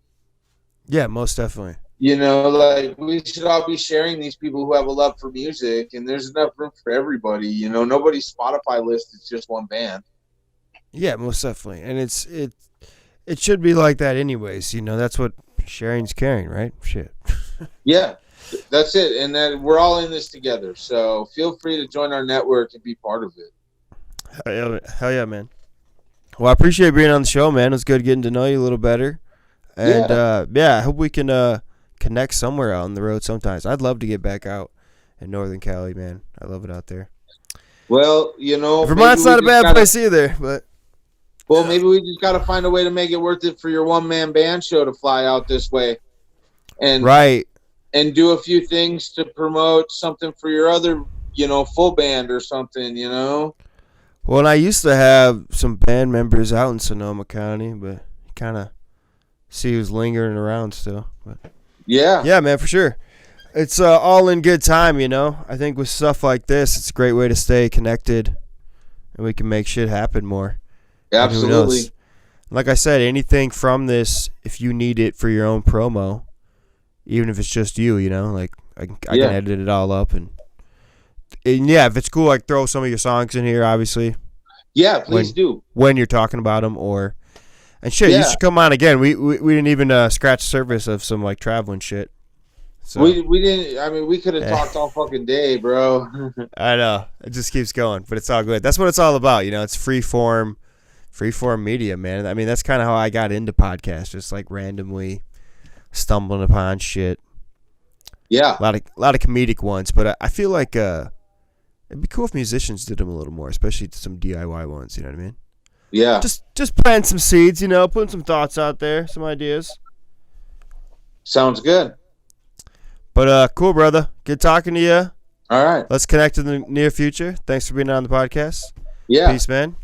Yeah, most definitely. We should all be sharing these people who have a love for music, and there's enough room for everybody. Nobody's Spotify list is just one band. Yeah, most definitely. And it should be like that anyways. That's what sharing's caring, right? Shit. Yeah, that's it. And then we're all in this together. So feel free to join our network and be part of it. Hell yeah, man. Well, I appreciate being on the show, man. It was good getting to know you a little better. And, I hope we can connect somewhere out on the road sometimes. I'd love to get back out in Northern Cali, man. I love it out there. Well, Vermont's not a bad place either, but Well, maybe we just got to find a way to make it worth it for your one-man band show to fly out this way, and Right. and do a few things to promote something for your other, full band or something, Well, and I used to have some band members out in Sonoma County, but kind of see who's lingering around still. But yeah, man, for sure. It's all in good time, I think with stuff like this, it's a great way to stay connected, and we can make shit happen more. Absolutely. Like I said, anything from this, if you need it for your own promo, even if it's just you, like I can edit it all up, and yeah, if it's cool, like throw some of your songs in here, obviously. Yeah, please do. When you're talking about them, and shit, you should come on again. We didn't even scratch the surface of some like traveling shit. So we didn't. I mean, we could have talked all fucking day, bro. I know it just keeps going, but it's all good. That's what it's all about, It's free form media, man. I mean, that's kind of how I got into podcasts, just like randomly stumbling upon shit. Yeah, a lot of comedic ones, but I feel like it'd be cool if musicians did them a little more, especially some DIY ones. You know what I mean? Yeah. Just plant some seeds, putting some thoughts out there, some ideas. Sounds good. But cool, brother. Good talking to you. All right. Let's connect in the near future. Thanks for being on the podcast. Yeah. Peace, man.